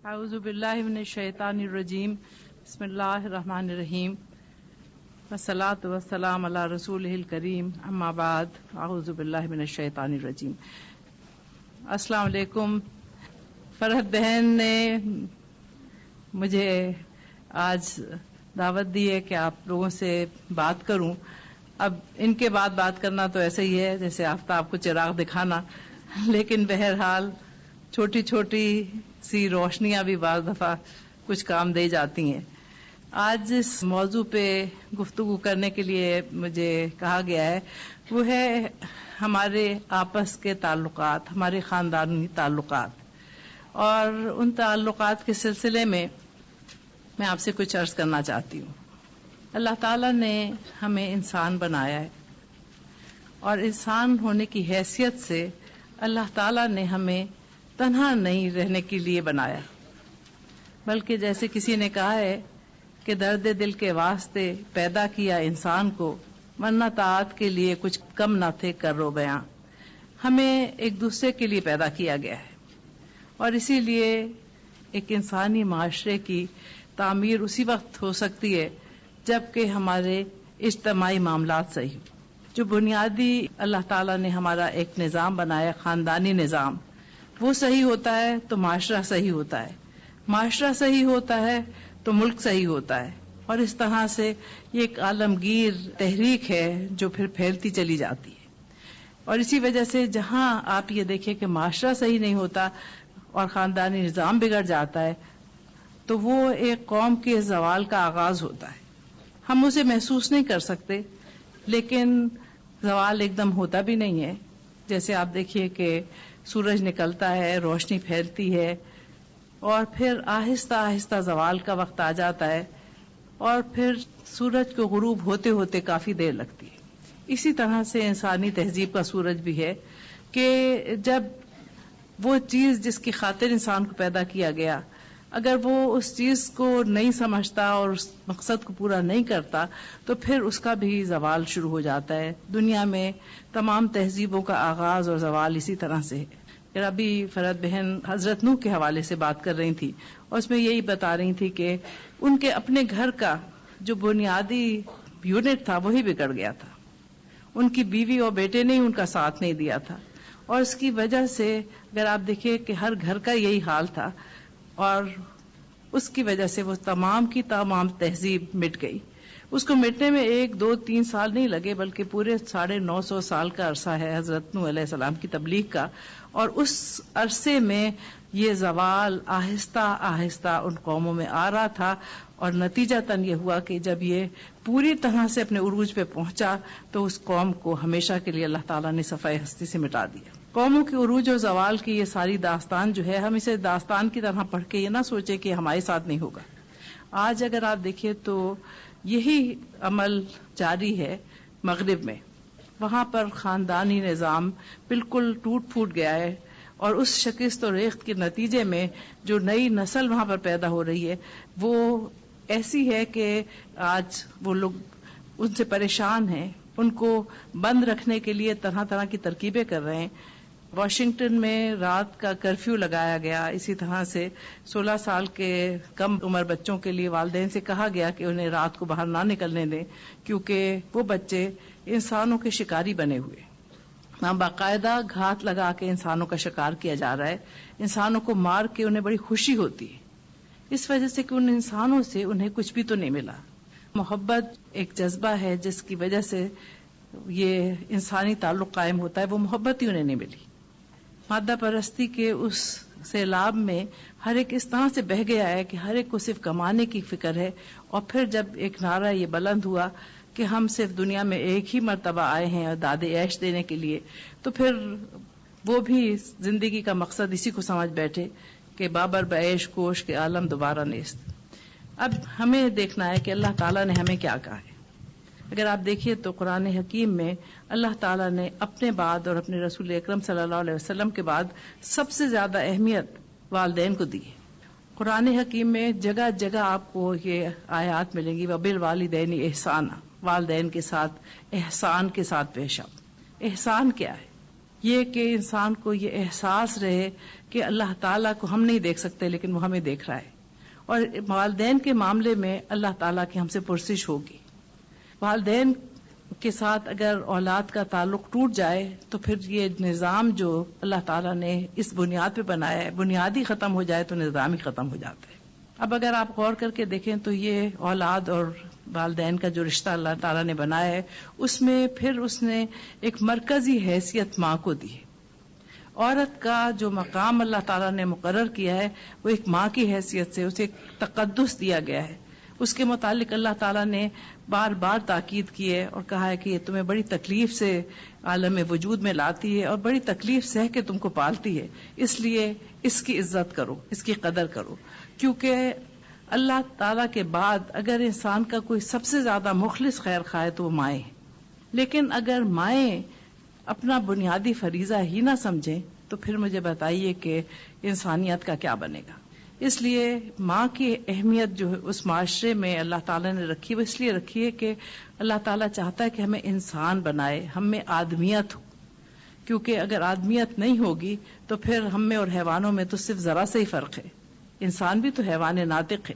اعوذ باللہ من الشیطان الرجیم بسم اللہ الرحمن الرحیم والصلاة والسلام علی رسولہ الکریم اما بعد اعوذ باللہ من الشیطان الرجیم۔ السلام علیکم۔ فرحت بہن نے مجھے آج دعوت دی ہے کہ آپ لوگوں سے بات کروں۔ اب ان کے بعد بات کرنا تو ایسے ہی ہے جیسے آفتاب کو چراغ دکھانا، لیکن بہرحال چھوٹی چھوٹی سی روشنیاں بھی بعض دفعہ کچھ کام دے جاتی ہیں۔ آج اس موضوع پہ گفتگو کرنے کے لیے مجھے کہا گیا ہے، وہ ہے ہمارے آپس کے تعلقات، ہمارے خاندانی تعلقات، اور ان تعلقات کے سلسلے میں آپ سے کچھ عرض کرنا چاہتی ہوں۔ اللہ تعالیٰ نے ہمیں انسان بنایا ہے، اور انسان ہونے کی حیثیت سے اللہ تعالیٰ نے ہمیں تنہا نہیں رہنے کے لیے بنایا، بلکہ جیسے کسی نے کہا ہے کہ درد دل کے واسطے پیدا کیا انسان کو، ورنہ طاعت کے لیے کچھ کم نہ تھے کرو بیاں۔ ہمیں ایک دوسرے کے لیے پیدا کیا گیا ہے، اور اسی لیے ایک انسانی معاشرے کی تعمیر اسی وقت ہو سکتی ہے جبکہ ہمارے اجتماعی معاملات صحیح ہوں۔ جو بنیادی اللہ تعالیٰ نے ہمارا ایک نظام بنایا، خاندانی نظام، وہ صحیح ہوتا ہے تو معاشرہ صحیح ہوتا ہے، معاشرہ صحیح ہوتا ہے تو ملک صحیح ہوتا ہے، اور اس طرح سے یہ ایک عالمگیر تحریک ہے جو پھر پھیلتی چلی جاتی ہے۔ اور اسی وجہ سے جہاں آپ یہ دیکھیں کہ معاشرہ صحیح نہیں ہوتا اور خاندانی نظام بگڑ جاتا ہے تو وہ ایک قوم کے زوال کا آغاز ہوتا ہے۔ ہم اسے محسوس نہیں کر سکتے، لیکن زوال ایک دم ہوتا بھی نہیں ہے۔ جیسے آپ دیکھیے کہ سورج نکلتا ہے، روشنی پھیلتی ہے، اور پھر آہستہ آہستہ زوال کا وقت آ جاتا ہے، اور پھر سورج کو غروب ہوتے ہوتے کافی دیر لگتی ہے۔ اسی طرح سے انسانی تہذیب کا سورج بھی ہے کہ جب وہ چیز جس کی خاطر انسان کو پیدا کیا گیا، اگر وہ اس چیز کو نہیں سمجھتا اور اس مقصد کو پورا نہیں کرتا تو پھر اس کا بھی زوال شروع ہو جاتا ہے۔ دنیا میں تمام تہذیبوں کا آغاز اور زوال اسی طرح سے ہے۔ ابھی فرحت بہن حضرت نوح کے حوالے سے بات کر رہی تھی، اور اس میں یہی بتا رہی تھی کہ ان کے اپنے گھر کا جو بنیادی یونٹ تھا وہی بگڑ گیا تھا، ان کی بیوی اور بیٹے نے ان کا ساتھ نہیں دیا تھا، اور اس کی وجہ سے اگر آپ دیکھیں کہ ہر گھر کا یہی حال تھا، اور اس کی وجہ سے وہ تمام کی تمام تہذیب مٹ گئی۔ اس کو مٹنے میں 1 2 3 سال نہیں لگے، بلکہ پورے 950 سال کا عرصہ ہے حضرت نوح علیہ السلام کی تبلیغ کا، اور اس عرصے میں یہ زوال آہستہ آہستہ ان قوموں میں آ رہا تھا، اور نتیجتاً یہ ہوا کہ جب یہ پوری طرح سے اپنے عروج پہ پہنچا تو اس قوم کو ہمیشہ کے لیے اللہ تعالیٰ نے صفحہ ہستی سے مٹا دیا۔ قوموں کے عروج و زوال کی یہ ساری داستان جو ہے، ہم اسے داستان کی طرح پڑھ کے یہ نہ سوچے کہ ہمارے ساتھ نہیں ہوگا۔ آج اگر آپ دیکھیں تو یہی عمل جاری ہے مغرب میں، وہاں پر خاندانی نظام بالکل ٹوٹ پھوٹ گیا ہے، اور اس شکست و ریخت کے نتیجے میں جو نئی نسل وہاں پر پیدا ہو رہی ہے وہ ایسی ہے کہ آج وہ لوگ ان سے پریشان ہیں، ان کو بند رکھنے کے لیے طرح طرح کی ترکیبیں کر رہے ہیں۔ واشنگٹن میں رات کا کرفیو لگایا گیا، اسی طرح سے 16 سال کے کم عمر بچوں کے لیے والدین سے کہا گیا کہ انہیں رات کو باہر نہ نکلنے دیں، کیونکہ وہ بچے انسانوں کے شکاری بنے ہوئے، وہاں باقاعدہ گھات لگا کے انسانوں کا شکار کیا جا رہا ہے، انسانوں کو مار کے انہیں بڑی خوشی ہوتی ہے، اس وجہ سے کہ ان انسانوں سے انہیں کچھ بھی تو نہیں ملا۔ محبت ایک جذبہ ہے جس کی وجہ سے یہ انسانی تعلق قائم ہوتا ہے، وہ محبت ہی انہیں نہیں ملی۔ مادہ پرستی کے اس سیلاب میں ہر ایک اس طرح سے بہہ گیا ہے کہ ہر ایک کو صرف کمانے کی فکر ہے، اور پھر جب ایک نعرہ یہ بلند ہوا کہ ہم صرف دنیا میں ایک ہی مرتبہ آئے ہیں اور داد عیش دینے کے لیے، تو پھر وہ بھی زندگی کا مقصد اسی کو سمجھ بیٹھے کہ بابر بعیش کوش کے عالم دوبارہ نیست۔ اب ہمیں دیکھنا ہے کہ اللہ تعالیٰ نے ہمیں کیا کہا ہے۔ اگر آپ دیکھیے تو قرآن حکیم میں اللہ تعالیٰ نے اپنے بعد اور اپنے رسول اکرم صلی اللہ علیہ وسلم کے بعد سب سے زیادہ اہمیت والدین کو دی ہے۔ قرآن حکیم میں جگہ جگہ آپ کو یہ آیات ملیں گی، وبالوالدین احسانا، والدین کے ساتھ احسان کے ساتھ پیش آؤ۔ احسان کیا ہے؟ یہ کہ انسان کو یہ احساس رہے کہ اللہ تعالیٰ کو ہم نہیں دیکھ سکتے لیکن وہ ہمیں دیکھ رہا ہے. اور والدین کے معاملے میں اللہ تعالیٰ کی ہم سے پرسش ہوگی. والدین کے ساتھ اگر اولاد کا تعلق ٹوٹ جائے تو پھر یہ نظام جو اللہ تعالیٰ نے اس بنیاد پہ بنایا ہے بنیاد ہی ختم ہو جائے تو نظام ہی ختم ہو جاتا ہے. اب اگر آپ غور کر کے دیکھیں تو یہ اولاد اور والدین کا جو رشتہ اللہ تعالیٰ نے بنایا ہے اس میں پھر اس نے ایک مرکزی حیثیت ماں کو دی ہے. عورت کا جو مقام اللہ تعالیٰ نے مقرر کیا ہے وہ ایک ماں کی حیثیت سے اسے ایک تقدس دیا گیا ہے. اس کے متعلق اللہ تعالیٰ نے بار بار تاکید کی ہے اور کہا ہے کہ یہ تمہیں بڑی تکلیف سے عالم وجود میں لاتی ہے اور بڑی تکلیف سہ کے تم کو پالتی ہے, اس لیے اس کی عزت کرو, اس کی قدر کرو. کیونکہ اللہ تعالیٰ کے بعد اگر انسان کا کوئی سب سے زیادہ مخلص خیر خواہ ہے تو وہ مائیں. لیکن اگر مائیں اپنا بنیادی فریضہ ہی نہ سمجھیں تو پھر مجھے بتائیے کہ انسانیت کا کیا بنے گا. اس لیے ماں کی اہمیت جو اس معاشرے میں اللہ تعالیٰ نے رکھی وہ اس لیے رکھی ہے کہ اللہ تعالیٰ چاہتا ہے کہ ہمیں انسان بنائے, ہم میں آدمیت ہو. کیونکہ اگر آدمیت نہیں ہوگی تو پھر ہم میں اور حیوانوں میں تو صرف ذرا سے ہی فرق ہے. انسان بھی تو حیوان ناطق ہے,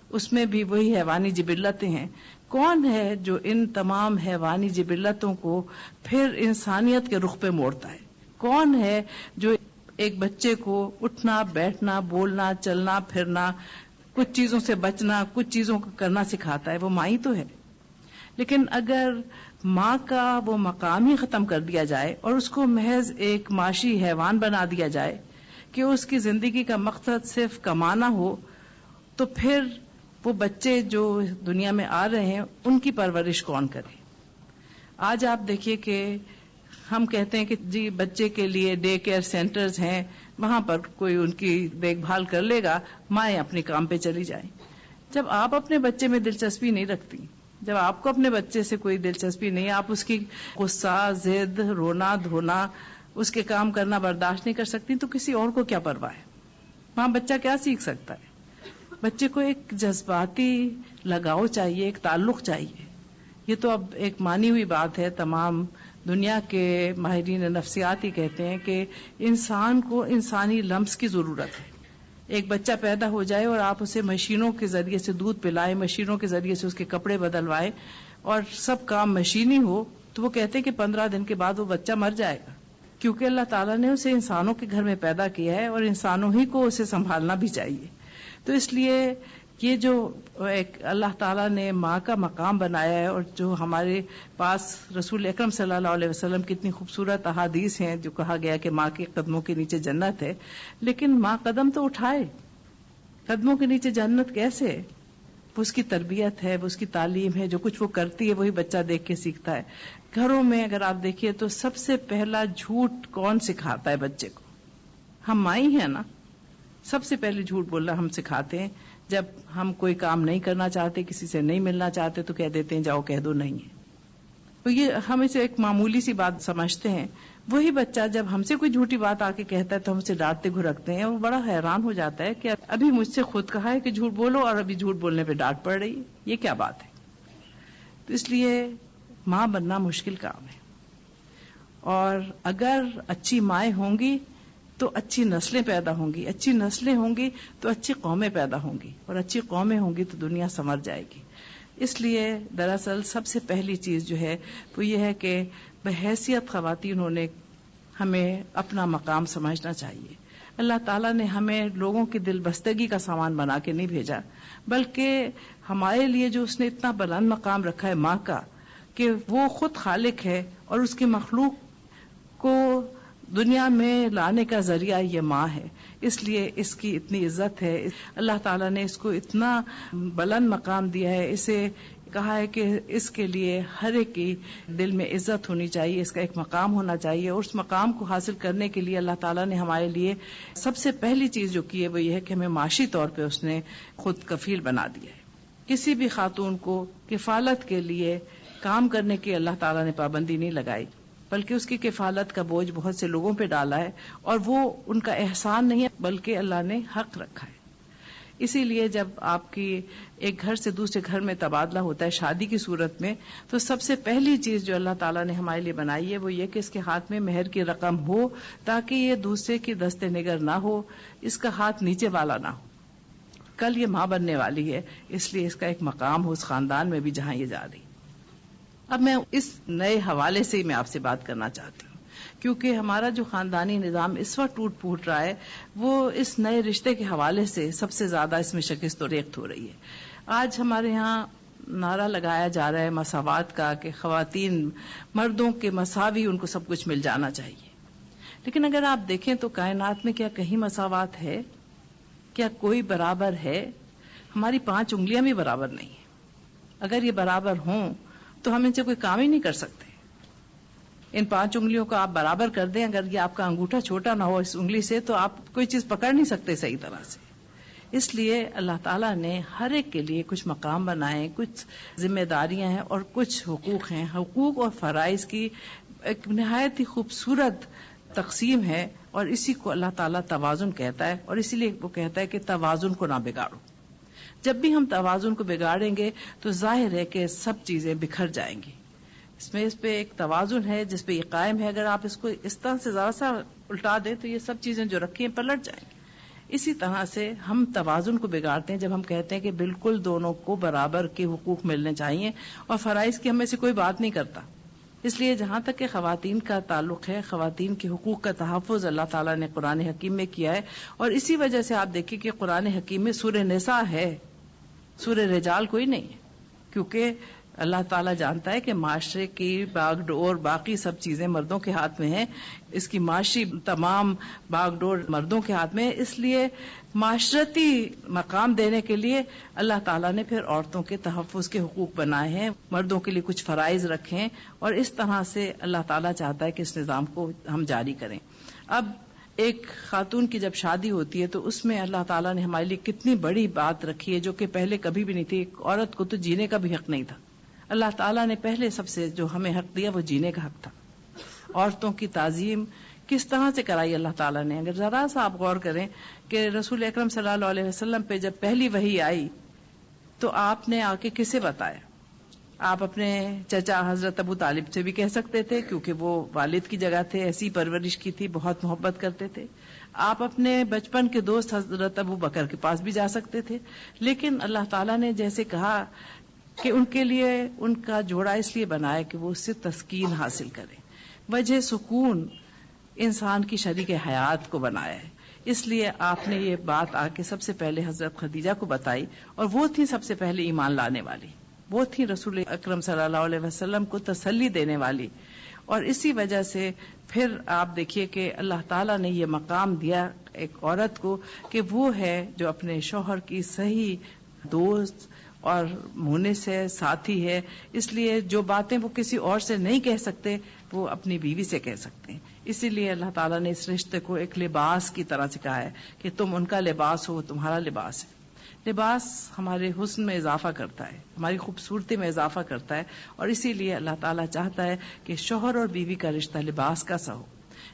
اس میں بھی وہی حیوانی جبلتیں ہیں. کون ہے جو ان تمام حیوانی جبلتوں کو پھر انسانیت کے رخ پہ موڑتا ہے؟ کون ہے جو ایک بچے کو اٹھنا بیٹھنا بولنا چلنا پھرنا کچھ چیزوں سے بچنا کچھ چیزوں کو کرنا سکھاتا ہے؟ وہ ماں ہی تو ہے. لیکن اگر ماں کا وہ مقام ہی ختم کر دیا جائے اور اس کو محض ایک معاشی حیوان بنا دیا جائے کہ اس کی زندگی کا مقصد صرف کمانا ہو, تو پھر وہ بچے جو دنیا میں آ رہے ہیں ان کی پرورش کون کرے؟ آج آپ دیکھیے کہ ہم کہتے ہیں کہ جی بچے کے لیے ڈے کیئر سینٹرز ہیں, وہاں پر کوئی ان کی دیکھ بھال کر لے گا, مائیں اپنے کام پہ چلی جائیں. جب آپ اپنے بچے میں دلچسپی نہیں رکھتی, جب آپ کو اپنے بچے سے کوئی دلچسپی نہیں, آپ اس کی غصہ ضد رونا دھونا اس کے کام کرنا برداشت نہیں کر سکتی, تو کسی اور کو کیا پرواہ ہے؟ وہاں بچہ کیا سیکھ سکتا ہے؟ بچے کو ایک جذباتی لگاؤ چاہیے, ایک تعلق چاہیے. یہ تو اب ایک مانی ہوئی بات ہے, تمام دنیا کے ماہرین نفسیات ہی کہتے ہیں کہ انسان کو انسانی لمس کی ضرورت ہے. ایک بچہ پیدا ہو جائے اور آپ اسے مشینوں کے ذریعے سے دودھ پلائیں, مشینوں کے ذریعے سے اس کے کپڑے بدلوائیں اور سب کام مشینی ہو, تو وہ کہتے ہیں کہ 15 دن کے بعد وہ بچہ مر جائے گا. کیونکہ اللہ تعالیٰ نے اسے انسانوں کے گھر میں پیدا کیا ہے اور انسانوں ہی کو اسے سنبھالنا بھی چاہیے. تو اس لیے یہ جو ایک اللہ تعالیٰ نے ماں کا مقام بنایا ہے, اور جو ہمارے پاس رسول اکرم صلی اللہ علیہ وسلم کی اتنی خوبصورت احادیث ہیں جو کہا گیا کہ ماں کے قدموں کے نیچے جنت ہے, لیکن ماں قدم تو اٹھائے, قدموں کے نیچے جنت کیسے؟ وہ اس کی تربیت ہے, وہ اس کی تعلیم ہے, جو کچھ وہ کرتی ہے وہی بچہ دیکھ کے سیکھتا ہے. گھروں میں اگر آپ دیکھیے تو سب سے پہلا جھوٹ کون سکھاتا ہے بچے کو؟ ہم ماں ہی ہیں نا. سب سے پہلے جھوٹ بولنا ہم سکھاتے ہیں. جب ہم کوئی کام نہیں کرنا چاہتے, کسی سے نہیں ملنا چاہتے, تو کہہ دیتے ہیں جاؤ کہہ دو نہیں ہے. تو یہ ہم اسے ایک معمولی سی بات سمجھتے ہیں. وہی بچہ جب ہم سے کوئی جھوٹی بات آ کے کہتا ہے تو ہم اسے ڈانٹتے گھرکتے ہیں. وہ بڑا حیران ہو جاتا ہے کہ ابھی مجھ سے خود کہا ہے کہ جھوٹ بولو اور ابھی جھوٹ بولنے پہ ڈانٹ پڑ رہی ہے, یہ کیا بات ہے؟ تو اس لیے ماں بننا مشکل کام ہے, اور اگر اچھی مائیں ہوں گی تو اچھی نسلیں پیدا ہوں گی, اچھی نسلیں ہوں گی تو اچھی قومیں پیدا ہوں گی, اور اچھی قومیں ہوں گی تو دنیا سنور جائے گی. اس لیے دراصل سب سے پہلی چیز جو ہے وہ یہ ہے کہ بحیثیت خواتین نے ہمیں اپنا مقام سمجھنا چاہیے. اللہ تعالیٰ نے ہمیں لوگوں کی دل بستگی کا سامان بنا کے نہیں بھیجا, بلکہ ہمارے لیے جو اس نے اتنا بلند مقام رکھا ہے ماں کا, کہ وہ خود خالق ہے اور اس کی مخلوق کو دنیا میں لانے کا ذریعہ یہ ماں ہے. اس لیے اس کی اتنی عزت ہے. اللہ تعالیٰ نے اس کو اتنا بلند مقام دیا ہے, اسے کہا ہے کہ اس کے لیے ہر ایک کی دل میں عزت ہونی چاہیے, اس کا ایک مقام ہونا چاہیے. اور اس مقام کو حاصل کرنے کے لیے اللہ تعالیٰ نے ہمارے لیے سب سے پہلی چیز جو کی ہے وہ یہ ہے کہ ہمیں معاشی طور پہ اس نے خود کفیل بنا دیا ہے. کسی بھی خاتون کو کفالت کے لیے کام کرنے کی اللہ تعالیٰ نے پابندی نہیں لگائی, بلکہ اس کی کفالت کا بوجھ بہت سے لوگوں پہ ڈالا ہے, اور وہ ان کا احسان نہیں ہے بلکہ اللہ نے حق رکھا ہے. اسی لیے جب آپ کی ایک گھر سے دوسرے گھر میں تبادلہ ہوتا ہے شادی کی صورت میں، تو سب سے پہلی چیز جو اللہ تعالیٰ نے ہمارے لیے بنائی ہے وہ یہ کہ اس کے ہاتھ میں مہر کی رقم ہو، تاکہ یہ دوسرے کی دست نگر نہ ہو، اس کا ہاتھ نیچے والا نہ ہو. کل یہ ماں بننے والی ہے، اس لیے اس کا ایک مقام ہو اس خاندان میں بھی جہاں یہ جا رہی. اب میں اس نئے حوالے سے ہی میں آپ سے بات کرنا چاہتی ہوں، کیونکہ ہمارا جو خاندانی نظام اس وقت ٹوٹ پھوٹ رہا ہے وہ اس نئے رشتے کے حوالے سے سب سے زیادہ اس میں شکست و ریخت ہو رہی ہے. آج ہمارے یہاں نعرہ لگایا جا رہا ہے مساوات کا، کہ خواتین مردوں کے مساوی ان کو سب کچھ مل جانا چاہیے. لیکن اگر آپ دیکھیں تو کائنات میں کیا کہیں مساوات ہے؟ کیا کوئی برابر ہے؟ ہماری 5 انگلیاں بھی برابر نہیں ہیں. اگر یہ برابر ہوں تو ہم ان سے کوئی کام ہی نہیں کر سکتے. ان 5 انگلیوں کو آپ برابر کر دیں، اگر یہ آپ کا انگوٹھا چھوٹا نہ ہو اس انگلی سے تو آپ کوئی چیز پکڑ نہیں سکتے صحیح طرح سے. اس لیے اللہ تعالیٰ نے ہر ایک کے لیے کچھ مقام بنائے، کچھ ذمہ داریاں ہیں اور کچھ حقوق ہیں. حقوق اور فرائض کی ایک نہایت ہی خوبصورت تقسیم ہے، اور اسی کو اللہ تعالیٰ توازن کہتا ہے. اور اسی لیے وہ کہتا ہے کہ توازن کو نہ بگاڑو. جب بھی ہم توازن کو بگاڑیں گے تو ظاہر ہے کہ سب چیزیں بکھر جائیں گی. اس پہ ایک توازن ہے جس پہ یہ قائم ہے. اگر آپ اس کو اس طرح سے ذرا سا الٹا دیں تو یہ سب چیزیں جو رکھی ہیں پلٹ جائیں گی. اسی طرح سے ہم توازن کو بگاڑتے ہیں جب ہم کہتے ہیں کہ بالکل دونوں کو برابر کے حقوق ملنے چاہیے، اور فرائض کی ہم میں سے کوئی بات نہیں کرتا. اس لیے جہاں تک کہ خواتین کا تعلق ہے، خواتین کے حقوق کا تحفظ اللہ تعالیٰ نے قرآن حکیم میں کیا ہے. اور اسی وجہ سے آپ دیکھیں کہ قرآن حکیم میں سورہ نساء ہے، سورہ رجال کوئی نہیں ہے، کیونکہ اللہ تعالیٰ جانتا ہے کہ معاشرے کی باغ ڈور باقی سب چیزیں مردوں کے ہاتھ میں ہیں. اس کی معاشی تمام باغ ڈور مردوں کے ہاتھ میں ہے. اس لیے معاشرتی مقام دینے کے لیے اللہ تعالیٰ نے پھر عورتوں کے تحفظ کے حقوق بنائے ہیں، مردوں کے لیے کچھ فرائض رکھے، اور اس طرح سے اللہ تعالیٰ چاہتا ہے کہ اس نظام کو ہم جاری کریں. اب ایک خاتون کی جب شادی ہوتی ہے تو اس میں اللہ تعالیٰ نے ہمارے لیے کتنی بڑی بات رکھی ہے جو کہ پہلے کبھی بھی نہیں تھی. ایک عورت کو تو جینے کا بھی حق نہیں تھا. اللہ تعالیٰ نے پہلے سب سے جو ہمیں حق دیا وہ جینے کا حق تھا. عورتوں کی تعظیم کس طرح سے کرائی اللہ تعالیٰ نے؟ اگر ذرا سا آپ غور کریں کہ رسول اکرم صلی اللہ علیہ وسلم پہ جب پہلی وحی آئی تو آپ نے آ کے کسے بتایا؟ آپ اپنے چچا حضرت ابو طالب سے بھی کہہ سکتے تھے کیونکہ وہ والد کی جگہ تھے، ایسی پرورش کی تھی، بہت محبت کرتے تھے. آپ اپنے بچپن کے دوست حضرت ابو بکر کے پاس بھی جا سکتے تھے. لیکن اللہ تعالیٰ نے جیسے کہا کہ ان کے لیے ان کا جوڑا اس لیے بنایا کہ وہ اس سے تسکین حاصل کریں. وجہ سکون انسان کی شریک حیات کو بنایا ہے. اس لیے آپ نے یہ بات آ کے سب سے پہلے حضرت خدیجہ کو بتائی، اور وہ تھی سب سے پہلے ایمان لانے والی، وہ تھی رسول اکرم صلی اللہ علیہ وسلم کو تسلی دینے والی. اور اسی وجہ سے پھر آپ دیکھیے کہ اللہ تعالیٰ نے یہ مقام دیا ایک عورت کو کہ وہ ہے جو اپنے شوہر کی صحیح دوست اور مونس ہے، ساتھی ہے. اس لیے جو باتیں وہ کسی اور سے نہیں کہہ سکتے وہ اپنی بیوی سے کہہ سکتے ہیں. اسی لیے اللہ تعالیٰ نے اس رشتے کو ایک لباس کی طرح سے کہا ہے کہ تم ان کا لباس ہو، تمہارا لباس ہے. لباس ہمارے حسن میں اضافہ کرتا ہے، ہماری خوبصورتی میں اضافہ کرتا ہے، اور اسی لیے اللہ تعالیٰ چاہتا ہے کہ شوہر اور بیوی کا رشتہ لباس کا سا ہو،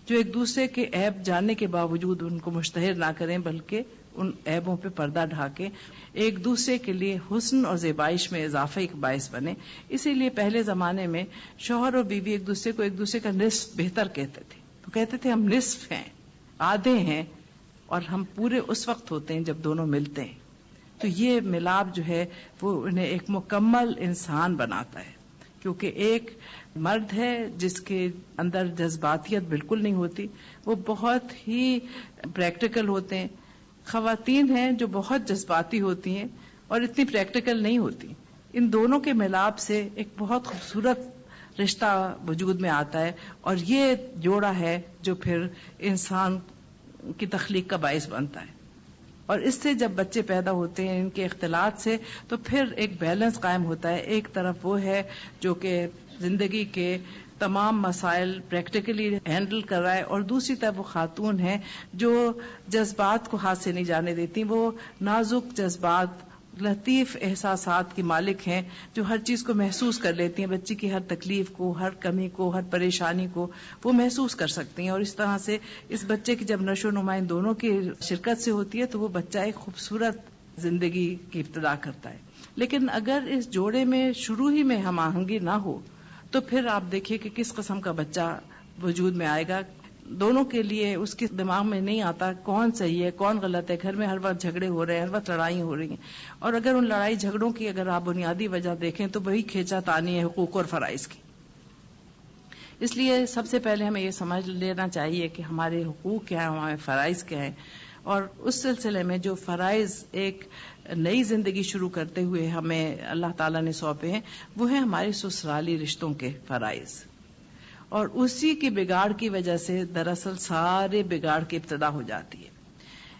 جو ایک دوسرے کے عیب جاننے کے باوجود ان کو مشتہر نہ کریں بلکہ ان عیبوں پہ پردہ ڈھاکیں، ایک دوسرے کے لیے حسن اور زیبائش میں اضافہ ایک باعث بنے. اسی لیے پہلے زمانے میں شوہر اور بیوی ایک دوسرے کو ایک دوسرے کا نصف بہتر کہتے تھے. تو کہتے تھے ہم نصف ہیں، آدھے ہیں، اور ہم پورے اس وقت ہوتے ہیں جب دونوں ملتے ہیں. تو یہ ملاپ جو ہے وہ انہیں ایک مکمل انسان بناتا ہے، کیونکہ ایک مرد ہے جس کے اندر جذباتیت بالکل نہیں ہوتی، وہ بہت ہی پریکٹیکل ہوتے ہیں. خواتین ہیں جو بہت جذباتی ہوتی ہیں اور اتنی پریکٹیکل نہیں ہوتی. ان دونوں کے ملاپ سے ایک بہت خوبصورت رشتہ وجود میں آتا ہے، اور یہ جوڑا ہے جو پھر انسان کی تخلیق کا باعث بنتا ہے. اور اس سے جب بچے پیدا ہوتے ہیں ان کے اختلاط سے تو پھر ایک بیلنس قائم ہوتا ہے. ایک طرف وہ ہے جو کہ زندگی کے تمام مسائل پریکٹیکلی ہینڈل کر رہا ہے، اور دوسری طرف وہ خاتون ہیں جو جذبات کو ہاتھ سے نہیں جانے دیتی. وہ نازک جذبات، لطیف احساسات کی مالک ہیں جو ہر چیز کو محسوس کر لیتی ہیں. بچی کی ہر تکلیف کو، ہر کمی کو، ہر پریشانی کو وہ محسوس کر سکتی ہیں. اور اس طرح سے اس بچے کی جب نشو و نما ان دونوں کی شرکت سے ہوتی ہے تو وہ بچہ ایک خوبصورت زندگی کی ابتدا کرتا ہے. لیکن اگر اس جوڑے میں شروع ہی میں ہم آہنگی نہ ہو تو پھر آپ دیکھیے کہ کس قسم کا بچہ وجود میں آئے گا. دونوں کے لیے اس کے دماغ میں نہیں آتا کون صحیح ہے کون غلط ہے. گھر میں ہر وقت جھگڑے ہو رہے ہیں, ہر وقت لڑائی ہو رہی ہیں, اور اگر ان لڑائی جھگڑوں کی اگر آپ بنیادی وجہ دیکھیں تو وہی کھینچا تانی ہے حقوق اور فرائض کی. اس لیے سب سے پہلے ہمیں یہ سمجھ لینا چاہیے کہ ہمارے حقوق کیا ہیں, ہمارے فرائض کیا ہیں, اور اس سلسلے میں جو فرائض ایک نئی زندگی شروع کرتے ہوئے ہمیں اللہ تعالیٰ نے سونپے ہیں وہ ہیں ہمارے سسرالی رشتوں کے فرائض. اور اسی کی بگاڑ کی وجہ سے دراصل سارے بگاڑ کی ابتدا ہو جاتی ہے.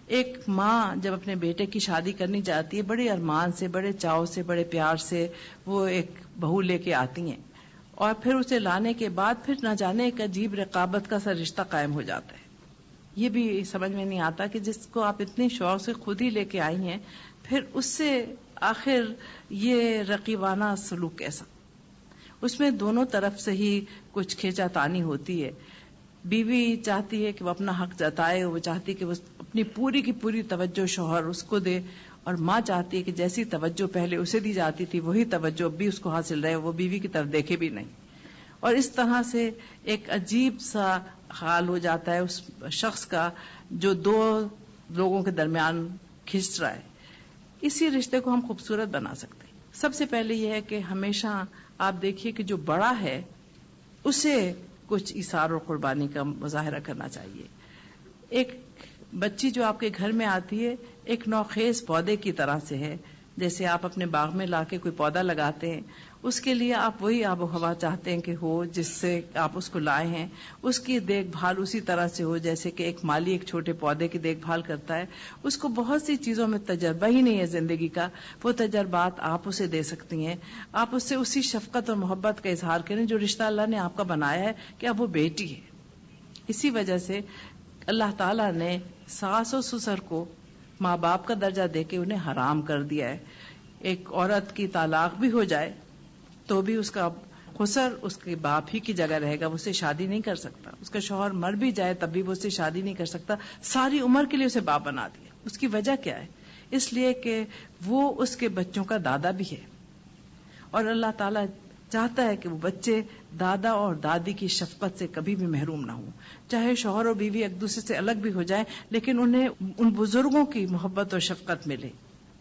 ایک ماں جب اپنے بیٹے کی شادی کرنی چاہتی ہے بڑے ارمان سے, بڑے چاؤ سے, بڑے پیار سے وہ ایک بہو لے کے آتی ہیں, اور پھر اسے لانے کے بعد پھر نہ جانے ایک عجیب رقابت کا سا رشتہ قائم ہو جاتا ہے. یہ بھی سمجھ میں نہیں آتا کہ جس کو آپ اتنے شوق سے خود ہی لے کے آئی ہیں پھر اس سے آخر یہ رقیبانہ سلوک کیسا. اس میں دونوں طرف سے ہی کچھ کھینچا تانی ہوتی ہے. بیوی چاہتی ہے کہ وہ اپنا حق جتائے, وہ چاہتی ہے کہ وہ اپنی پوری کی پوری توجہ شوہر اس کو دے, اور ماں چاہتی ہے کہ جیسی توجہ پہلے اسے دی جاتی تھی وہی توجہ اب بھی اس کو حاصل رہے, وہ بیوی کی طرف دیکھے بھی نہیں. اور اس طرح سے ایک عجیب سا حال ہو جاتا ہے اس شخص کا جو دو لوگوں کے درمیان کھنچ رہا ہے. اسی رشتے کو ہم خوبصورت بنا سکتے ہیں. سب سے پہلے یہ ہے کہ ہمیشہ آپ دیکھیے کہ جو بڑا ہے اسے کچھ ایثار اور قربانی کا مظاہرہ کرنا چاہیے. ایک بچی جو آپ کے گھر میں آتی ہے ایک نوخیز پودے کی طرح سے ہے. جیسے آپ اپنے باغ میں لا کے کوئی پودا لگاتے ہیں, اس کے لیے آپ وہی آب و ہوا چاہتے ہیں کہ ہو جس سے آپ اس کو لائے ہیں. اس کی دیکھ بھال اسی طرح سے ہو جیسے کہ ایک مالی ایک چھوٹے پودے کی دیکھ بھال کرتا ہے. اس کو بہت سی چیزوں میں تجربہ ہی نہیں ہے زندگی کا, وہ تجربات آپ اسے دے سکتی ہیں. آپ اس سے اسی شفقت اور محبت کا اظہار کریں جو رشتہ اللہ نے آپ کا بنایا ہے کہ اب وہ بیٹی ہے. اسی وجہ سے اللہ تعالیٰ نے ساس و سسر کو ماں باپ کا درجہ دے کے انہیں حرام کر دیا ہے. ایک عورت کی طلاق بھی ہو جائے تو بھی اس کا خسر اس کے باپ ہی کی جگہ رہے گا, وہ اس سے شادی نہیں کر سکتا. اس کا شوہر مر بھی جائے تب بھی وہ اس سے شادی نہیں کر سکتا. ساری عمر کے لیے اسے باپ بنا دیا. اس کی وجہ کیا ہے؟ اس لیے کہ وہ اس کے بچوں کا دادا بھی ہے, اور اللہ تعالیٰ چاہتا ہے کہ وہ بچے دادا اور دادی کی شفقت سے کبھی بھی محروم نہ ہوں. چاہے شوہر اور بیوی ایک دوسرے سے الگ بھی ہو جائیں لیکن انہیں ان بزرگوں کی محبت اور شفقت ملے,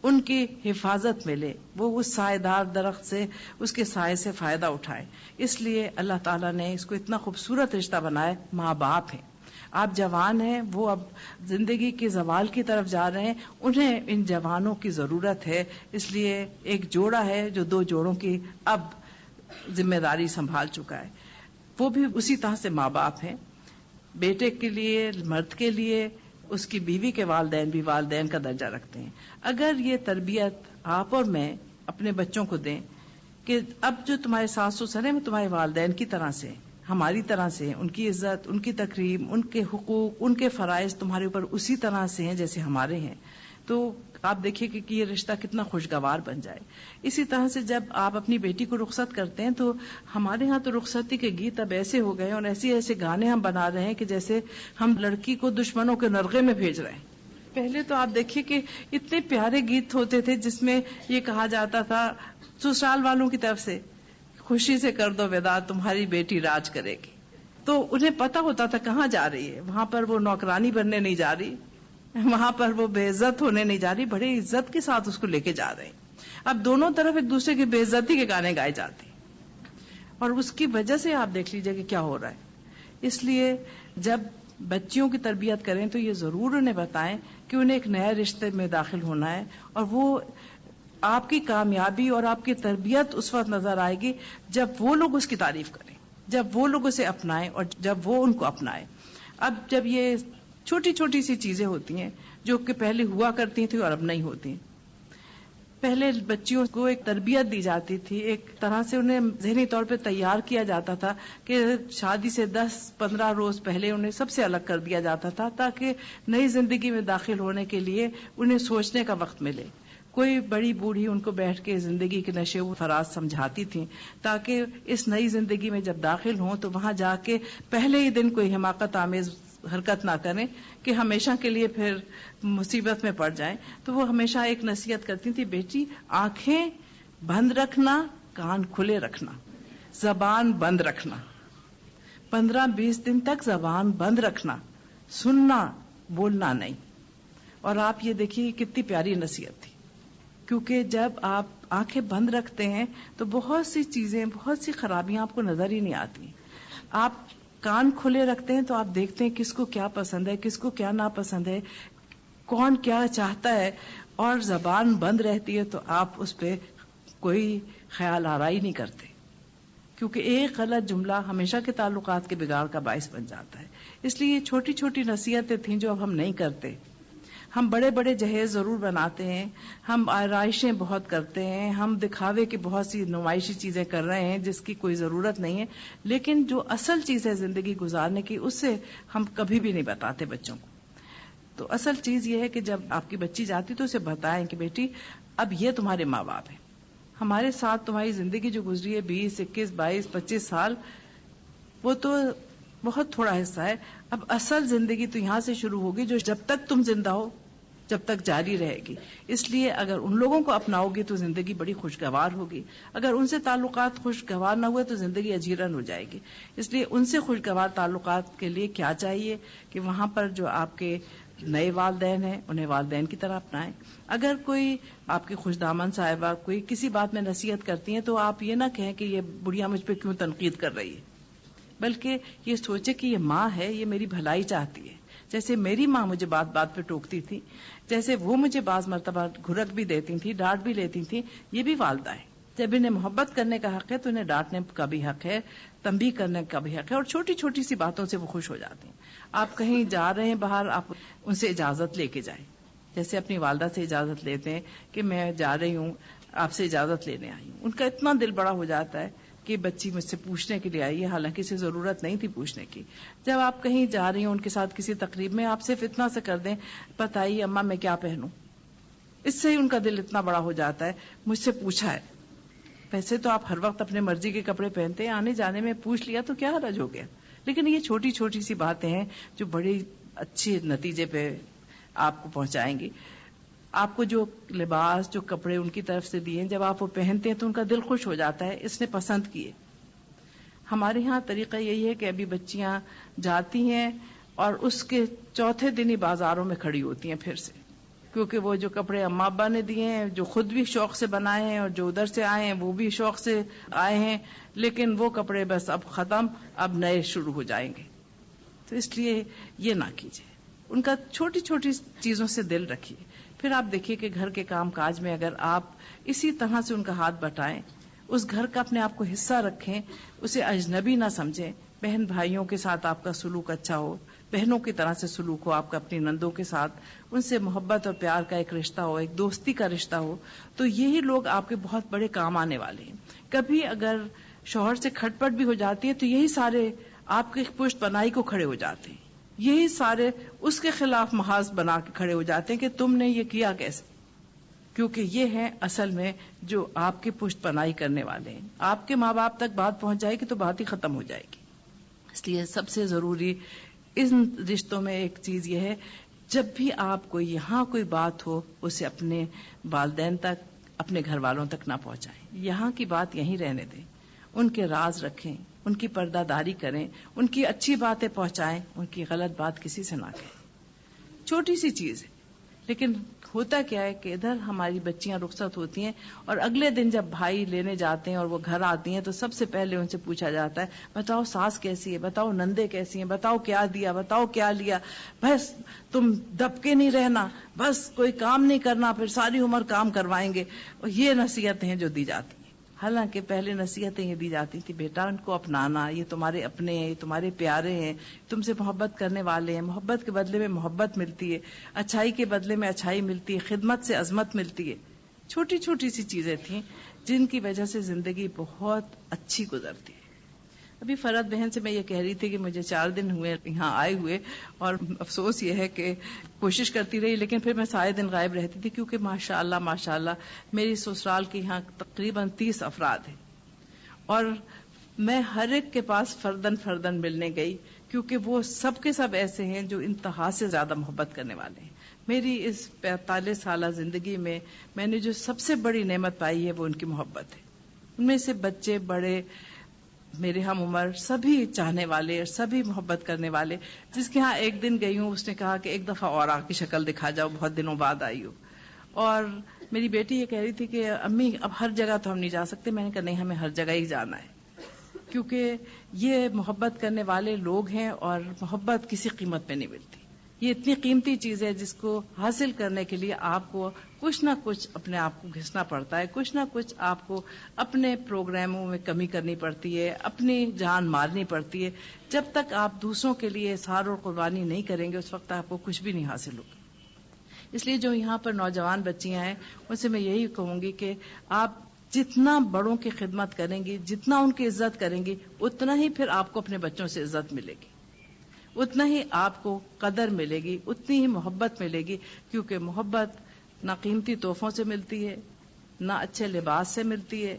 ان کی حفاظت ملے, وہ اس سائے دار درخت سے اس کے سائے سے فائدہ اٹھائے. اس لیے اللہ تعالیٰ نے اس کو اتنا خوبصورت رشتہ بنایا. ماں باپ ہیں, آپ جوان ہیں, وہ اب زندگی کے زوال کی طرف جا رہے ہیں, انہیں ان جوانوں کی ضرورت ہے. اس لیے ایک جوڑا ہے جو دو جوڑوں کی اب ذمہ داری سنبھال چکا ہے, وہ بھی اسی طرح سے ماں باپ ہیں. بیٹے کے لیے, مرد کے لیے اس کی بیوی کے والدین بھی والدین کا درجہ رکھتے ہیں. اگر یہ تربیت آپ اور میں اپنے بچوں کو دیں کہ اب جو تمہارے ساس سسر ہیں وہ تمہارے والدین کی طرح سے, ہماری طرح سے, ان کی عزت, ان کی تکریم, ان کے حقوق, ان کے فرائض تمہارے اوپر اسی طرح سے ہیں جیسے ہمارے ہیں, تو آپ دیکھیے کہ یہ رشتہ کتنا خوشگوار بن جائے. اسی طرح سے جب آپ اپنی بیٹی کو رخصت کرتے ہیں تو ہمارے ہاں تو رخصتی کے گیت اب ایسے ہو گئے اور ایسے ایسے گانے ہم بنا رہے ہیں کہ جیسے ہم لڑکی کو دشمنوں کے نرغے میں بھیج رہے ہیں. پہلے تو آپ دیکھیے کہ اتنے پیارے گیت ہوتے تھے جس میں یہ کہا جاتا تھا سسرال والوں کی طرف سے, خوشی سے کر دو وداع تمہاری بیٹی راج کرے گی. تو انہیں پتا ہوتا تھا کہاں جا رہی ہے, وہاں پر وہ نوکرانی بننے نہیں جا رہی, وہاں پر وہ بے عزت ہونے نہیں جا رہی, بڑے عزت کے ساتھ اس کو لے کے جا رہے ہیں. اب دونوں طرف ایک دوسرے کی بے عزتی کے گانے گائے جاتے ہیں, اور اس کی وجہ سے آپ دیکھ لیجئے کہ کیا ہو رہا ہے. اس لیے جب بچیوں کی تربیت کریں تو یہ ضرور انہیں بتائیں کہ انہیں ایک نئے رشتے میں داخل ہونا ہے, اور وہ آپ کی کامیابی اور آپ کی تربیت اس وقت نظر آئے گی جب وہ لوگ اس کی تعریف کریں, جب وہ لوگ اسے اپنائیں اور جب وہ ان کو اپنائیں. اب جب یہ چھوٹی چھوٹی سی چیزیں ہوتی ہیں جو کہ پہلے ہوا کرتی تھیں اور اب نہیں ہوتی. پہلے بچیوں کو ایک تربیت دی جاتی تھی, ایک طرح سے انہیں ذہنی طور پہ تیار کیا جاتا تھا کہ شادی سے 10-15 روز پہلے انہیں سب سے الگ کر دیا جاتا تھا تاکہ نئی زندگی میں داخل ہونے کے لیے انہیں سوچنے کا وقت ملے. کوئی بڑی بوڑھی ان کو بیٹھ کے زندگی کے نشے و فراز سمجھاتی تھیں تاکہ اس نئی زندگی میں جب داخل ہوں تو وہاں جا کے پہلے ہی دن کوئی حماقت آمیز حرکت نہ کریں کہ ہمیشہ کے لیے پھر مصیبت میں پڑ جائیں. تو وہ ہمیشہ ایک نصیحت کرتی تھی، بیٹی آنکھیں بند رکھنا، کان کھلے رکھنا، زبان بند رکھنا، 15-20 دن تک زبان بند رکھنا، سننا بولنا نہیں. اور آپ یہ دیکھیے کتنی پیاری نصیحت تھی، کیونکہ جب آپ آنکھیں بند رکھتے ہیں تو بہت سی چیزیں، بہت سی خرابیاں آپ کو نظر ہی نہیں آتی. آپ کان کھلے رکھتے ہیں تو آپ دیکھتے ہیں کس کو کیا پسند ہے، کس کو کیا ناپسند ہے، کون کیا چاہتا ہے. اور زبان بند رہتی ہے تو آپ اس پہ کوئی خیال آرائی نہیں کرتے، کیونکہ ایک غلط جملہ ہمیشہ کے تعلقات کے بگاڑ کا باعث بن جاتا ہے. اس لیے یہ چھوٹی چھوٹی نصیحتیں تھیں جو اب ہم نہیں کرتے. ہم بڑے بڑے جہیز ضرور بناتے ہیں، ہم آرائشیں بہت کرتے ہیں، ہم دکھاوے کی بہت سی نمائشی چیزیں کر رہے ہیں جس کی کوئی ضرورت نہیں ہے، لیکن جو اصل چیز ہے زندگی گزارنے کی اسے ہم کبھی بھی نہیں بتاتے بچوں کو. تو اصل چیز یہ ہے کہ جب آپ کی بچی جاتی تو اسے بتائیں کہ بیٹی اب یہ تمہارے ماں باپ ہیں، ہمارے ساتھ تمہاری زندگی جو گزری ہے 20, 21, 22, 25 سال، وہ تو بہت تھوڑا حصہ ہے. اب اصل زندگی تو یہاں سے شروع ہوگی جو جب تک تم زندہ ہو جب تک جاری رہے گی. اس لیے اگر ان لوگوں کو اپناؤ گی تو زندگی بڑی خوشگوار ہوگی، اگر ان سے تعلقات خوشگوار نہ ہوئے تو زندگی اجیرن ہو جائے گی. اس لیے ان سے خوشگوار تعلقات کے لیے کیا چاہیے کہ وہاں پر جو آپ کے نئے والدین ہیں انہیں والدین کی طرح اپنائیں. اگر کوئی آپ کی خوش دامن صاحبہ کوئی کسی بات میں نصیحت کرتی ہیں تو آپ یہ نہ کہیں کہ یہ بڑھیا مجھ پہ کیوں تنقید کر رہی ہے، بلکہ یہ سوچے کہ یہ ماں ہے، یہ میری بھلائی چاہتی ہے. جیسے میری ماں مجھے بات بات پہ ٹوکتی تھی، جیسے وہ مجھے بعض مرتبہ گھرک بھی دیتی تھی، ڈانٹ بھی لیتی تھی، یہ بھی والدہ ہے. جب انہیں محبت کرنے کا حق ہے تو انہیں ڈانٹنے کا بھی حق ہے، تنبیہ کرنے کا بھی حق ہے، اور چھوٹی چھوٹی سی باتوں سے وہ خوش ہو جاتی ہیں. آپ کہیں جا رہے ہیں باہر، آپ ان سے اجازت لے کے جائیں، جیسے اپنی والدہ سے اجازت لیتے ہیں کہ میں جا رہی ہوں، آپ سے اجازت لینے آئی ہوں. ان کا اتنا دل بڑا ہو جاتا ہے کہ بچی مجھ سے پوچھنے کے لیے آئی ہے، حالانکہ اسے ضرورت نہیں تھی پوچھنے کی. جب آپ کہیں جا رہی ہوں ان کے ساتھ کسی تقریب میں، آپ صرف اتنا سے کر دیں بتائیے اماں میں کیا پہنوں، اس سے ہی ان کا دل اتنا بڑا ہو جاتا ہے مجھ سے پوچھا ہے. ویسے تو آپ ہر وقت اپنے مرضی کے کپڑے پہنتے ہیں، آنے جانے میں پوچھ لیا تو کیا حرج ہو گیا. لیکن یہ چھوٹی چھوٹی سی باتیں ہیں جو بڑے اچھے نتیجے پہ آپ کو پہنچائیں گی. آپ کو جو لباس، جو کپڑے ان کی طرف سے دیے، جب آپ وہ پہنتے ہیں تو ان کا دل خوش ہو جاتا ہے، اس نے پسند کیے. ہمارے ہاں طریقہ یہی ہے کہ ابھی بچیاں جاتی ہیں اور اس کے چوتھے دن ہی بازاروں میں کھڑی ہوتی ہیں پھر سے، کیونکہ وہ جو کپڑے اماں ابا نے دیے ہیں، جو خود بھی شوق سے بنائے ہیں اور جو ادھر سے آئے ہیں وہ بھی شوق سے آئے ہیں، لیکن وہ کپڑے بس اب ختم، اب نئے شروع ہو جائیں گے. تو اس لیے یہ نہ کیجیے، ان کا چھوٹی چھوٹی چیزوں سے دل رکھیے. پھر آپ دیکھیے کہ گھر کے کام کاج میں اگر آپ اسی طرح سے ان کا ہاتھ بٹائیں، اس گھر کا اپنے آپ کو حصہ رکھیں، اسے اجنبی نہ سمجھیں. بہن بھائیوں کے ساتھ آپ کا سلوک اچھا ہو، بہنوں کی طرح سے سلوک ہو آپ کا اپنی نندوں کے ساتھ، ان سے محبت اور پیار کا ایک رشتہ ہو، ایک دوستی کا رشتہ ہو، تو یہی لوگ آپ کے بہت بڑے کام آنے والے ہیں. کبھی اگر شوہر سے کھٹ پٹ بھی ہو جاتی ہے تو یہی سارے آپ کی پشت پناہی کو کھڑے ہو جاتے ہیں، یہی سارے اس کے خلاف محاذ بنا کے کھڑے ہو جاتے ہیں کہ تم نے یہ کیا کیسے، کیونکہ یہ ہیں اصل میں جو آپ کی پشت پناہی کرنے والے ہیں. آپ کے ماں باپ تک بات پہنچ جائے گی تو بات ہی ختم ہو جائے گی. اس لیے سب سے ضروری ان رشتوں میں ایک چیز یہ ہے، جب بھی آپ کو یہاں کوئی بات ہو اسے اپنے والدین تک، اپنے گھر والوں تک نہ پہنچائیں. یہاں کی بات یہیں رہنے دیں، ان کے راز رکھیں، ان کی پردہ داری کریں، ان کی اچھی باتیں پہنچائیں، ان کی غلط بات کسی سے نہ کہیں. چھوٹی سی چیز ہے، لیکن ہوتا کیا ہے کہ ادھر ہماری بچیاں رخصت ہوتی ہیں اور اگلے دن جب بھائی لینے جاتے ہیں اور وہ گھر آتی ہیں تو سب سے پہلے ان سے پوچھا جاتا ہے بتاؤ ساس کیسی ہے، بتاؤ نندے کیسی ہیں، بتاؤ کیا دیا، بتاؤ کیا لیا. بس تم دب کے نہیں رہنا، بس کوئی کام نہیں کرنا، پھر ساری عمر کام کروائیں گے. اور یہ نصیحتیں ہیں جو دی جاتی ہیں. حالانکہ پہلے نصیحتیں یہ دی جاتی تھی بیٹا ان کو اپنانا، یہ تمہارے اپنے ہیں، یہ تمہارے پیارے ہیں، تم سے محبت کرنے والے ہیں، محبت کے بدلے میں محبت ملتی ہے، اچھائی کے بدلے میں اچھائی ملتی ہے، خدمت سے عظمت ملتی ہے. چھوٹی چھوٹی سی چیزیں تھیں جن کی وجہ سے زندگی بہت اچھی گزرتی ہے. ابھی فرحت بہن سے میں یہ کہہ رہی تھی کہ مجھے 4 دن ہوئے یہاں آئے ہوئے، اور افسوس یہ ہے کہ کوشش کرتی رہی لیکن پھر میں سارے دن غائب رہتی تھی، کیونکہ ماشاءاللہ میری سسرال کے یہاں تقریباً 30 افراد ہیں، اور میں ہر ایک کے پاس فردن ملنے گئی کیونکہ وہ سب کے سب ایسے ہیں جو انتہا سے زیادہ محبت کرنے والے ہیں. میری اس 45 سالہ زندگی میں نے جو سب سے بڑی نعمت پائی ہے وہ ان کی محبت ہے. ان میں سے بچے بڑے میرے ہم عمر سبھی چاہنے والے اور سبھی محبت کرنے والے. جس کے ہاں ایک دن گئی ہوں اس نے کہا کہ ایک دفعہ اور آ کی شکل دکھا جاؤ، بہت دنوں بعد آئی ہو. اور میری بیٹی یہ کہہ رہی تھی کہ امی اب ہر جگہ تو ہم نہیں جا سکتے. میں نے کہا نہیں، ہمیں ہر جگہ ہی جانا ہے، کیونکہ یہ محبت کرنے والے لوگ ہیں اور محبت کسی قیمت میں نہیں ملتی. یہ اتنی قیمتی چیز ہے جس کو حاصل کرنے کے لیے آپ کو کچھ نہ کچھ اپنے آپ کو گھسنا پڑتا ہے، کچھ نہ کچھ آپ کو اپنے پروگراموں میں کمی کرنی پڑتی ہے، اپنی جان مارنی پڑتی ہے. جب تک آپ دوسروں کے لیے اظہار اور قربانی نہیں کریں گے اس وقت آپ کو کچھ بھی نہیں حاصل ہوگا. اس لیے جو یہاں پر نوجوان بچیاں ہیں ان سے میں یہی کہوں گی کہ آپ جتنا بڑوں کی خدمت کریں گی، جتنا ان کی عزت کریں گی، اتنا ہی پھر آپ کو اپنے بچوں سے عزت ملے گی، اتنا ہی آپ کو قدر ملے گی، اتنی ہی محبت ملے گی. کیونکہ محبت نہ قیمتی تحفوں سے ملتی ہے، نہ اچھے لباس سے ملتی ہے،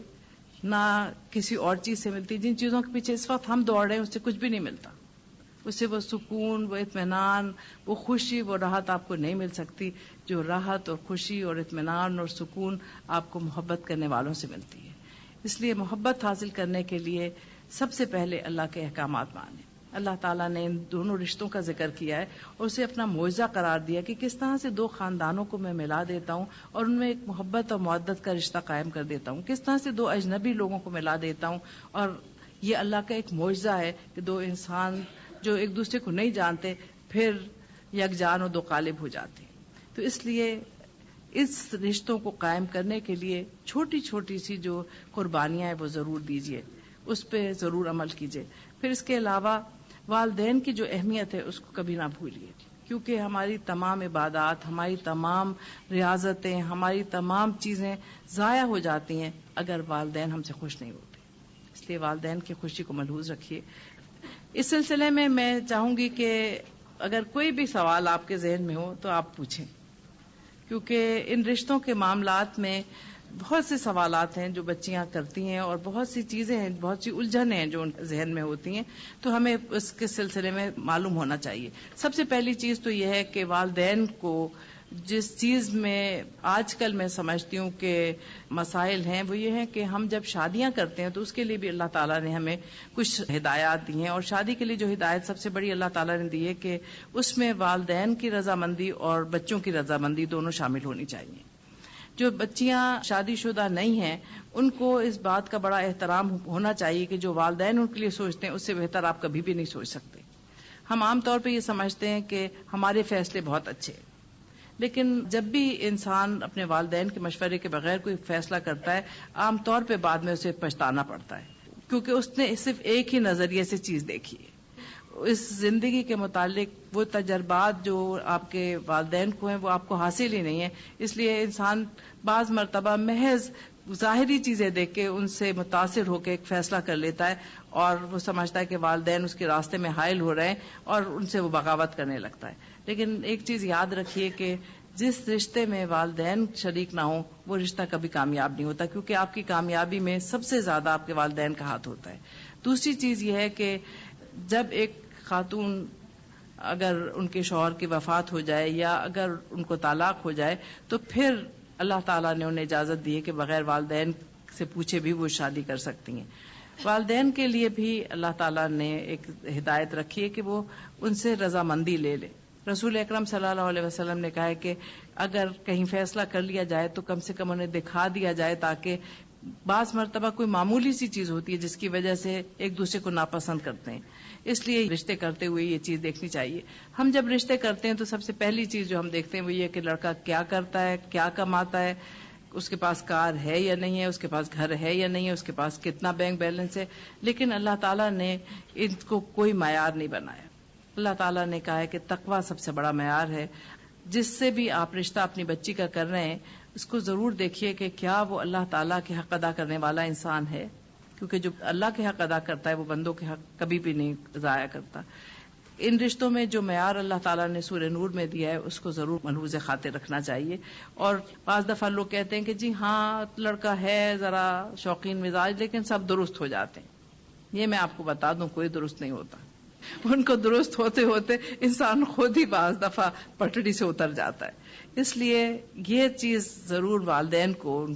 نہ کسی اور چیز سے ملتی. جن چیزوں کے پیچھے اس وقت ہم دوڑ رہے ہیں اس سے کچھ بھی نہیں ملتا. اس سے وہ سکون، وہ اطمینان، وہ خوشی، وہ راحت آپ کو نہیں مل سکتی جو راحت اور خوشی اور اطمینان اور سکون آپ کو محبت کرنے والوں سے ملتی ہے. اس لیے محبت حاصل کرنے کے لیے سب سے پہلے اللہ کے احکامات مانیں. اللہ تعالیٰ نے ان دونوں رشتوں کا ذکر کیا ہے اور اسے اپنا معجزہ قرار دیا کہ کس طرح سے دو خاندانوں کو میں ملا دیتا ہوں اور ان میں ایک محبت اور مودت کا رشتہ قائم کر دیتا ہوں، کس طرح سے دو اجنبی لوگوں کو ملا دیتا ہوں. اور یہ اللہ کا ایک معجزہ ہے کہ دو انسان جو ایک دوسرے کو نہیں جانتے پھر یکجان اور دو قالب ہو جاتے. تو اس لیے اس رشتوں کو قائم کرنے کے لیے چھوٹی چھوٹی سی جو قربانیاں ہیں وہ ضرور دیجیے، اس پہ ضرور عمل کیجیے. پھر اس کے علاوہ والدین کی جو اہمیت ہے اس کو کبھی نہ بھولیے، کیونکہ ہماری تمام عبادات، ہماری تمام ریاضتیں، ہماری تمام چیزیں ضائع ہو جاتی ہیں اگر والدین ہم سے خوش نہیں ہوتے. اس لیے والدین کی خوشی کو ملحوظ رکھیے. اس سلسلے میں چاہوں گی کہ اگر کوئی بھی سوال آپ کے ذہن میں ہو تو آپ پوچھیں، کیونکہ ان رشتوں کے معاملات میں بہت سے سوالات ہیں جو بچیاں کرتی ہیں اور بہت سی چیزیں ہیں، بہت سی الجھنیں ہیں جو ان کے ذہن میں ہوتی ہیں، تو ہمیں اس کے سلسلے میں معلوم ہونا چاہیے. سب سے پہلی چیز تو یہ ہے کہ والدین کو جس چیز میں آج کل میں سمجھتی ہوں کہ مسائل ہیں وہ یہ ہے کہ ہم جب شادیاں کرتے ہیں تو اس کے لیے بھی اللہ تعالیٰ نے ہمیں کچھ ہدایات دی ہیں، اور شادی کے لیے جو ہدایت سب سے بڑی اللہ تعالیٰ نے دی ہے کہ اس میں والدین کی رضامندی اور بچوں کی رضامندی دونوں شامل ہونی چاہیے. جو بچیاں شادی شدہ نہیں ہیں ان کو اس بات کا بڑا احترام ہونا چاہیے کہ جو والدین ان کے لیے سوچتے ہیں اس سے بہتر آپ کبھی بھی نہیں سوچ سکتے. ہم عام طور پہ یہ سمجھتے ہیں کہ ہمارے فیصلے بہت اچھے ہیں، لیکن جب بھی انسان اپنے والدین کے مشورے کے بغیر کوئی فیصلہ کرتا ہے عام طور پہ بعد میں اسے پچھتانا پڑتا ہے، کیونکہ اس نے صرف ایک ہی نظریے سے چیز دیکھی ہے. اس زندگی کے متعلق وہ تجربات جو آپ کے والدین کو ہیں وہ آپ کو حاصل ہی نہیں ہے. اس لیے انسان بعض مرتبہ محض ظاہری چیزیں دیکھ کے ان سے متاثر ہو کے ایک فیصلہ کر لیتا ہے اور وہ سمجھتا ہے کہ والدین اس کے راستے میں حائل ہو رہے ہیں اور ان سے وہ بغاوت کرنے لگتا ہے. لیکن ایک چیز یاد رکھیے کہ جس رشتے میں والدین شریک نہ ہوں وہ رشتہ کبھی کامیاب نہیں ہوتا، کیونکہ آپ کی کامیابی میں سب سے زیادہ آپ کے والدین کا ہاتھ ہوتا ہے. دوسری چیز یہ ہے کہ جب ایک خاتون اگر ان کے شوہر کی وفات ہو جائے یا اگر ان کو طلاق ہو جائے تو پھر اللہ تعالیٰ نے انہیں اجازت دی ہے کہ بغیر والدین سے پوچھے بھی وہ شادی کر سکتی ہیں. والدین کے لیے بھی اللہ تعالیٰ نے ایک ہدایت رکھی ہے کہ وہ ان سے رضامندی لے لے. رسول اکرم صلی اللہ علیہ وسلم نے کہا ہے کہ اگر کہیں فیصلہ کر لیا جائے تو کم سے کم انہیں دکھا دیا جائے، تاکہ بعض مرتبہ کوئی معمولی سی چیز ہوتی ہے جس کی وجہ سے ایک دوسرے کو ناپسند کرتے ہیں. اس لیے رشتے کرتے ہوئے یہ چیز دیکھنی چاہیے. ہم جب رشتے کرتے ہیں تو سب سے پہلی چیز جو ہم دیکھتے ہیں وہ یہ کہ لڑکا کیا کرتا ہے، کیا کماتا ہے، اس کے پاس کار ہے یا نہیں ہے، اس کے پاس گھر ہے یا نہیں ہے، اس کے پاس کتنا بینک بیلنس ہے. لیکن اللہ تعالیٰ نے ان کو کوئی معیار نہیں بنایا. اللہ تعالیٰ نے کہا ہے کہ تقویٰ سب سے بڑا معیار ہے. جس سے بھی آپ رشتہ اپنی بچی کا کر رہے ہیں اس کو ضرور دیکھیے کہ کیا وہ اللہ تعالیٰ کے حق ادا کرنے والا انسان ہے، کیونکہ جو اللہ کے حق ادا کرتا ہے وہ بندوں کے حق کبھی بھی نہیں ضائع کرتا. ان رشتوں میں جو معیار اللہ تعالیٰ نے سورہ نور میں دیا ہے اس کو ضرور ملحوظ خاطر رکھنا چاہیے. اور بعض دفعہ لوگ کہتے ہیں کہ جی ہاں لڑکا ہے ذرا شوقین مزاج لیکن سب درست ہو جاتے ہیں. یہ میں آپ کو بتا دوں کوئی درست نہیں ہوتا. ان کو درست ہوتے ہوتے انسان خود ہی بعض دفعہ پٹڑی سے اتر جاتا ہے. اس لیے یہ چیز ضرور والدین کو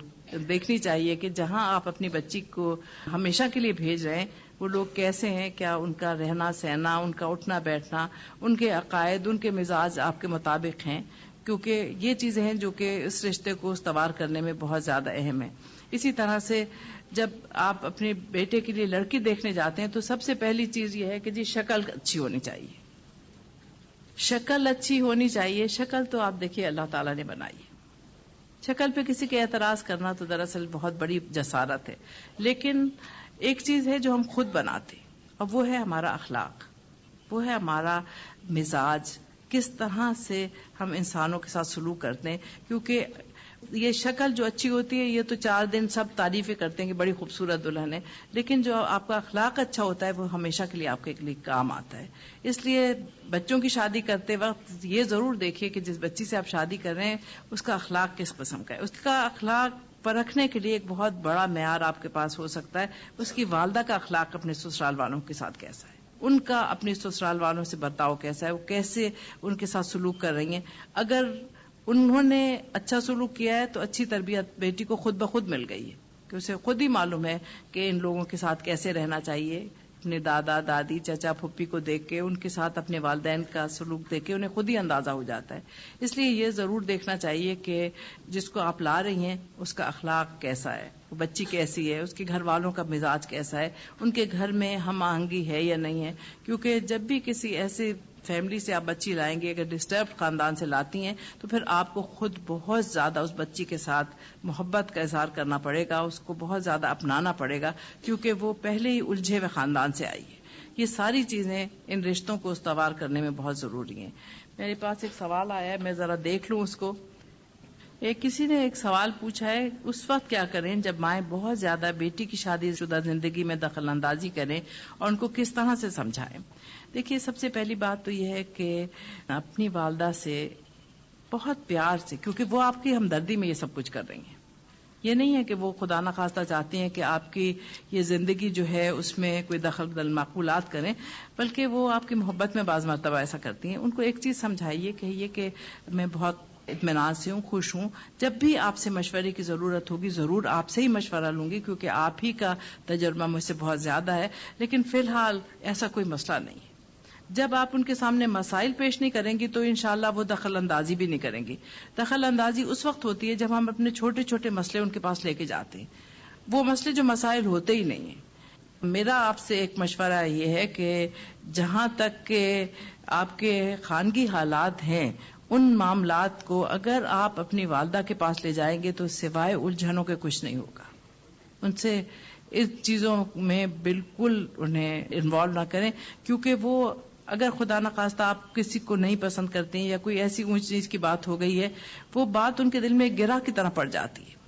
دیکھنی چاہیے کہ جہاں آپ اپنی بچی کو ہمیشہ کے لیے بھیج رہے ہیں وہ لوگ کیسے ہیں، کیا ان کا رہنا سہنا، ان کا اٹھنا بیٹھنا، ان کے عقائد، ان کے مزاج آپ کے مطابق ہیں، کیونکہ یہ چیزیں ہیں جو کہ اس رشتے کو استوار کرنے میں بہت زیادہ اہم ہیں. اسی طرح سے جب آپ اپنے بیٹے کے لیے لڑکی دیکھنے جاتے ہیں تو سب سے پہلی چیز یہ ہے کہ جی شکل اچھی ہونی چاہیے. شکل اچھی ہونی چاہیے. شکل تو آپ دیکھیے اللہ تعالیٰ نے بنائی ہے. شکل پہ کسی کے اعتراض کرنا تو دراصل بہت بڑی جسارت ہے. لیکن ایک چیز ہے جو ہم خود بناتے اور وہ ہے ہمارا اخلاق، وہ ہے ہمارا مزاج، کس طرح سے ہم انسانوں کے ساتھ سلوک کرتے ہیں. کیونکہ یہ شکل جو اچھی ہوتی ہے یہ تو 4 دن سب تعریفیں کرتے ہیں کہ بڑی خوبصورت دلہن ہے، لیکن جو آپ کا اخلاق اچھا ہوتا ہے وہ ہمیشہ کے لیے آپ کے لیے کام آتا ہے. اس لیے بچوں کی شادی کرتے وقت یہ ضرور دیکھیے کہ جس بچی سے آپ شادی کر رہے ہیں اس کا اخلاق کس قسم کا ہے. اس کا اخلاق پرکھنے کے لیے ایک بہت بڑا معیار آپ کے پاس ہو سکتا ہے. اس کی والدہ کا اخلاق اپنے سسرال والوں کے ساتھ کیسا ہے، ان کا اپنے سسرال والوں سے برتاؤ کیسا ہے، وہ کیسے ان کے ساتھ سلوک کر رہی ہیں. اگر انہوں نے اچھا سلوک کیا ہے تو اچھی تربیت بیٹی کو خود بخود مل گئی ہے کہ اسے خود ہی معلوم ہے کہ ان لوگوں کے ساتھ کیسے رہنا چاہیے. اپنے دادا دادی چچا پھپھی کو دیکھ کے، ان کے ساتھ اپنے والدین کا سلوک دیکھ کے انہیں خود ہی اندازہ ہو جاتا ہے. اس لیے یہ ضرور دیکھنا چاہیے کہ جس کو آپ لا رہی ہیں اس کا اخلاق کیسا ہے، وہ بچی کیسی ہے، اس کے گھر والوں کا مزاج کیسا ہے، ان کے گھر میں ہم آہنگی ہے یا نہیں ہے. کیونکہ جب بھی کسی ایسے فیملی سے آپ بچی لائیں گے، اگر ڈسٹربڈ خاندان سے لاتی ہیں تو پھر آپ کو خود بہت زیادہ اس بچی کے ساتھ محبت کا اظہار کرنا پڑے گا، اس کو بہت زیادہ اپنانا پڑے گا، کیونکہ وہ پہلے ہی الجھے ہوئے خاندان سے آئی ہے. یہ ساری چیزیں ان رشتوں کو استوار کرنے میں بہت ضروری ہیں. میرے پاس ایک سوال آیا ہے، میں ذرا دیکھ لوں اس کو. کسی نے ایک سوال پوچھا ہے، اس وقت کیا کریں جب مائیں بہت زیادہ بیٹی کی شادی شدہ زندگی میں دخل اندازی کریں اور ان کو کس طرح سے سمجھائیں. دیکھیے، سب سے پہلی بات تو یہ ہے کہ اپنی والدہ سے بہت پیار سے، کیونکہ وہ آپ کی ہمدردی میں یہ سب کچھ کر رہی ہیں. یہ نہیں ہے کہ وہ خدا نخواستہ چاہتی ہیں کہ آپ کی یہ زندگی جو ہے اس میں کوئی دخل بدل معقولات کریں، بلکہ وہ آپ کی محبت میں بعض مرتبہ ایسا کرتی ہیں. ان کو ایک چیز سمجھائیے، کہیے کہ میں بہت اطمینان سے ہوں، خوش ہوں، جب بھی آپ سے مشورے کی ضرورت ہوگی ضرور آپ سے ہی مشورہ لوں گی، کیونکہ آپ ہی کا تجربہ مجھ سے بہت زیادہ ہے، لیکن فی الحال ایسا کوئی مسئلہ نہیں ہے. جب آپ ان کے سامنے مسائل پیش نہیں کریں گی تو انشاءاللہ وہ دخل اندازی بھی نہیں کریں گی. دخل اندازی اس وقت ہوتی ہے جب ہم اپنے چھوٹے چھوٹے مسئلے ان کے پاس لے کے جاتے ہیں، وہ مسئلے جو مسائل ہوتے ہی نہیں ہیں. میرا آپ سے ایک مشورہ یہ ہے کہ جہاں تک کہ آپ کے خانگی حالات ہیں، ان معاملات کو اگر آپ اپنی والدہ کے پاس لے جائیں گے تو سوائے الجھنوں کے کچھ نہیں ہوگا. ان سے اس چیزوں میں بالکل انہیں انوالو نہ کریں، کیونکہ وہ اگر خدا نخواستہ آپ کسی کو نہیں پسند کرتے ہیں یا کوئی ایسی اونچ نیچ کی بات ہو گئی ہے، وہ بات ان کے دل میں ایک گرہ کی طرح پڑ جاتی ہے.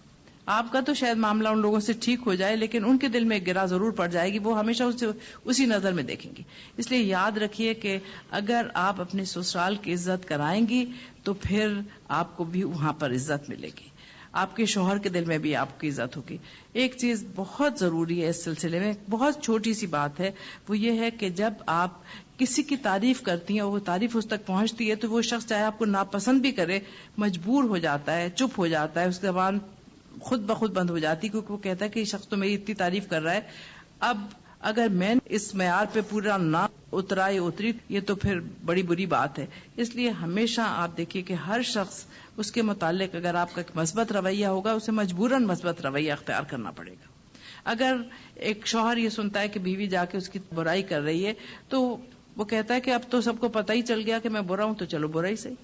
آپ کا تو شاید معاملہ ان لوگوں سے ٹھیک ہو جائے، لیکن ان کے دل میں ایک گرہ ضرور پڑ جائے گی، وہ ہمیشہ اسے اسی نظر میں دیکھیں گی. اس لیے یاد رکھیے کہ اگر آپ اپنے سسرال کی عزت کرائیں گی تو پھر آپ کو بھی وہاں پر عزت ملے گی، آپ کے شوہر کے دل میں بھی آپ کی عزت ہوگی. ایک چیز بہت ضروری ہے اس سلسلے میں، بہت چھوٹی سی بات ہے، وہ یہ ہے کہ جب آپ کسی کی تعریف کرتی ہیں اور وہ تعریف اس تک پہنچتی ہے تو وہ شخص چاہے آپ کو ناپسند بھی کرے مجبور ہو جاتا ہے، چپ ہو جاتا ہے، اس کی زبان خود بخود بند ہو جاتی، کیونکہ وہ کہتا ہے کہ یہ شخص تو میری اتنی تعریف کر رہا ہے، اب اگر میں اس معیار پہ پورا نہ اتری یہ تو پھر بڑی بری بات ہے. اس لیے ہمیشہ آپ دیکھیے کہ ہر شخص اس کے متعلق اگر آپ کا مثبت رویہ ہوگا اسے مجبوراً مثبت رویہ اختیار کرنا پڑے گا. اگر ایک شوہر یہ سنتا ہے کہ بیوی جا کے اس کی برائی کر رہی ہے تو وہ کہتا ہے کہ اب تو سب کو پتہ ہی چل گیا کہ میں برا ہوں تو چلو برا ہی صحیح.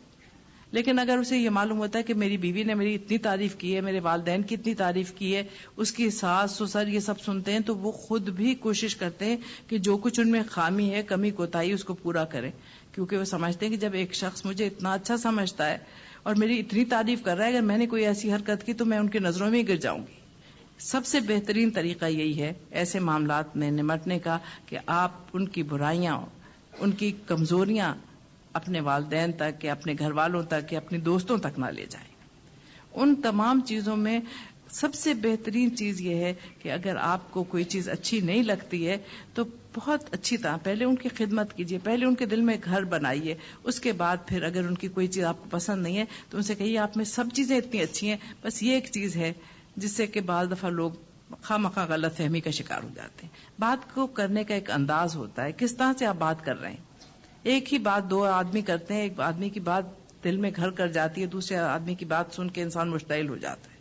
لیکن اگر اسے یہ معلوم ہوتا ہے کہ میری بیوی نے میری اتنی تعریف کی ہے، میرے والدین کی اتنی تعریف کی ہے، اس کی ساس سسر یہ سب سنتے ہیں، تو وہ خود بھی کوشش کرتے ہیں کہ جو کچھ ان میں خامی ہے، کمی کوتاہی، اس کو پورا کریں. کیونکہ وہ سمجھتے ہیں کہ جب ایک شخص مجھے اتنا اچھا سمجھتا ہے اور میری اتنی تعریف کر رہا ہے، اگر میں نے کوئی ایسی حرکت کی تو میں ان کی نظروں میں ہی گر جاؤں گی. سب سے بہترین طریقہ یہی ہے ایسے معاملات میں نمٹنے کا کہ آپ ان کی برائیاں، ان کی کمزوریاں اپنے والدین تک یا اپنے گھر والوں تک یا اپنے دوستوں تک نہ لے جائیں. ان تمام چیزوں میں سب سے بہترین چیز یہ ہے کہ اگر آپ کو کوئی چیز اچھی نہیں لگتی ہے تو بہت اچھی طرح پہلے ان کی خدمت کیجیے، پہلے ان کے دل میں گھر بنائیے، اس کے بعد پھر اگر ان کی کوئی چیز آپ کو پسند نہیں ہے تو ان سے کہیے آپ میں سب چیزیں اتنی اچھی ہیں، بس یہ ایک چیز ہے جس سے کہ بعض دفعہ لوگ خواہ مخواہ غلط فہمی کا شکار ہو جاتے ہیں۔ بات کو کرنے کا ایک انداز ہوتا ہے، کس طرح سے آپ بات کر رہے ہیں۔ ایک ہی بات دو آدمی کرتے ہیں، ایک آدمی کی بات دل میں گھر کر جاتی ہے، دوسرے آدمی کی بات سن کے انسان مشتعل ہو جاتا ہے۔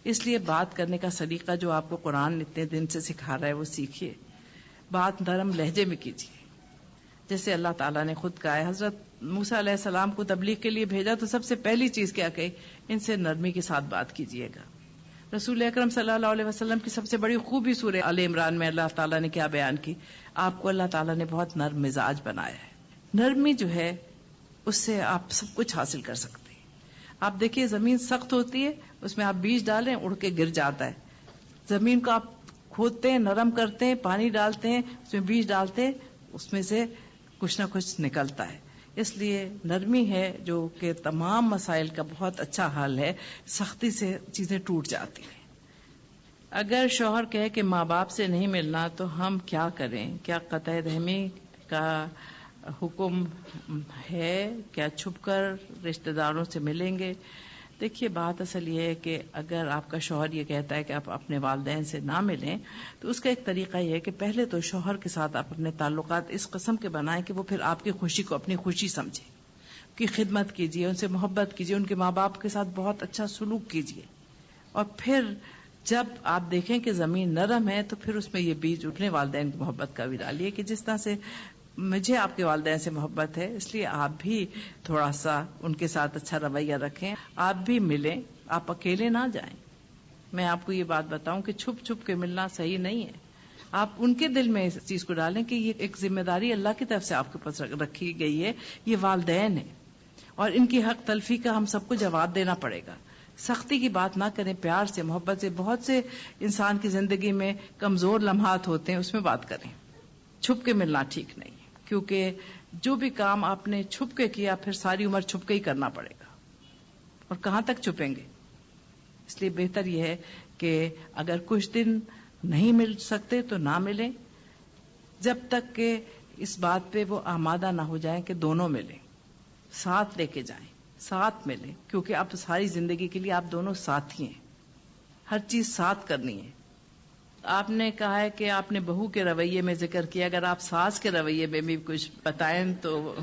اس لیے بات کرنے کا سلیقہ جو آپ کو قرآن اتنے دن سے سکھا رہا ہے وہ سیکھیے، بات نرم لہجے میں کیجیے، جیسے اللہ تعالیٰ نے خود کہا ہے۔ حضرت موسیٰ علیہ السلام کو تبلیغ کے لیے بھیجا تو سب سے پہلی چیز کیا کہی؟ ان سے نرمی کے ساتھ بات کیجیے گا۔ رسول اکرم صلی اللہ علیہ وسلم کی سب سے بڑی خوبی سورہ آل عمران میں اللہ تعالیٰ نے کیا بیان کی؟ آپ کو اللہ تعالیٰ نے بہت نرم مزاج بنایا ہے۔ نرمی جو ہے اس سے آپ سب کچھ حاصل کر سکتے ہیں۔ آپ دیکھیے زمین سخت ہوتی ہے، اس میں آپ بیج ڈالیں اڑ کے گر جاتا ہے۔ زمین کو آپ کھودتے ہیں، نرم کرتے ہیں، پانی ڈالتے ہیں، اس میں بیج ڈالتے ہیں، اس میں سے کچھ نہ کچھ نکلتا ہے۔ اس لیے نرمی ہے جو کہ تمام مسائل کا بہت اچھا حل ہے، سختی سے چیزیں ٹوٹ جاتی ہیں۔ اگر شوہر کہے کہ ماں باپ سے نہیں ملنا تو ہم کیا کریں؟ کیا قطع رحمی کا حکم ہے؟ کیا چھپ کر رشتہ داروں سے ملیں گے؟ دیکھیے بات اصل یہ ہے کہ اگر آپ کا شوہر یہ کہتا ہے کہ آپ اپنے والدین سے نہ ملیں تو اس کا ایک طریقہ یہ ہے کہ پہلے تو شوہر کے ساتھ آپ اپنے تعلقات اس قسم کے بنائیں کہ وہ پھر آپ کی خوشی کو اپنی خوشی سمجھے، ان کی خدمت کیجیے، ان سے محبت کیجیے، ان کے ماں باپ کے ساتھ بہت اچھا سلوک کیجیے، اور پھر جب آپ دیکھیں کہ زمین نرم ہے تو پھر اس میں یہ بیج اٹھنے والدین کی محبت کا بھی ڈالیے کہ جس طرح سے مجھے آپ کے والدین سے محبت ہے اس لیے آپ بھی تھوڑا سا ان کے ساتھ اچھا رویہ رکھیں، آپ بھی ملیں، آپ اکیلے نہ جائیں۔ میں آپ کو یہ بات بتاؤں کہ چھپ چھپ کے ملنا صحیح نہیں ہے۔ آپ ان کے دل میں اس چیز کو ڈالیں کہ یہ ایک ذمہ داری اللہ کی طرف سے آپ کے پاس رکھی گئی ہے، یہ والدین ہیں اور ان کی حق تلفی کا ہم سب کو جواب دینا پڑے گا۔ سختی کی بات نہ کریں، پیار سے، محبت سے۔ بہت سے انسان کی زندگی میں کمزور لمحات ہوتے ہیں، اس میں بات کریں۔ چھپ کے ملنا ٹھیک نہیں، کیونکہ جو بھی کام آپ نے چھپ کے کیا پھر ساری عمر چھپ کے ہی کرنا پڑے گا، اور کہاں تک چھپیں گے؟ اس لیے بہتر یہ ہے کہ اگر کچھ دن نہیں مل سکتے تو نہ ملیں، جب تک کہ اس بات پہ وہ آمادہ نہ ہو جائیں کہ دونوں ملیں، ساتھ لے کے جائیں، ساتھ ملیں، کیونکہ اب ساری زندگی کے لیے آپ دونوں ساتھی ہیں، ہر چیز ساتھ کرنی ہے۔ آپ نے کہا ہے کہ آپ نے بہو کے رویے میں ذکر کیا، اگر آپ ساس کے رویے میں بھی کچھ بتائیں تو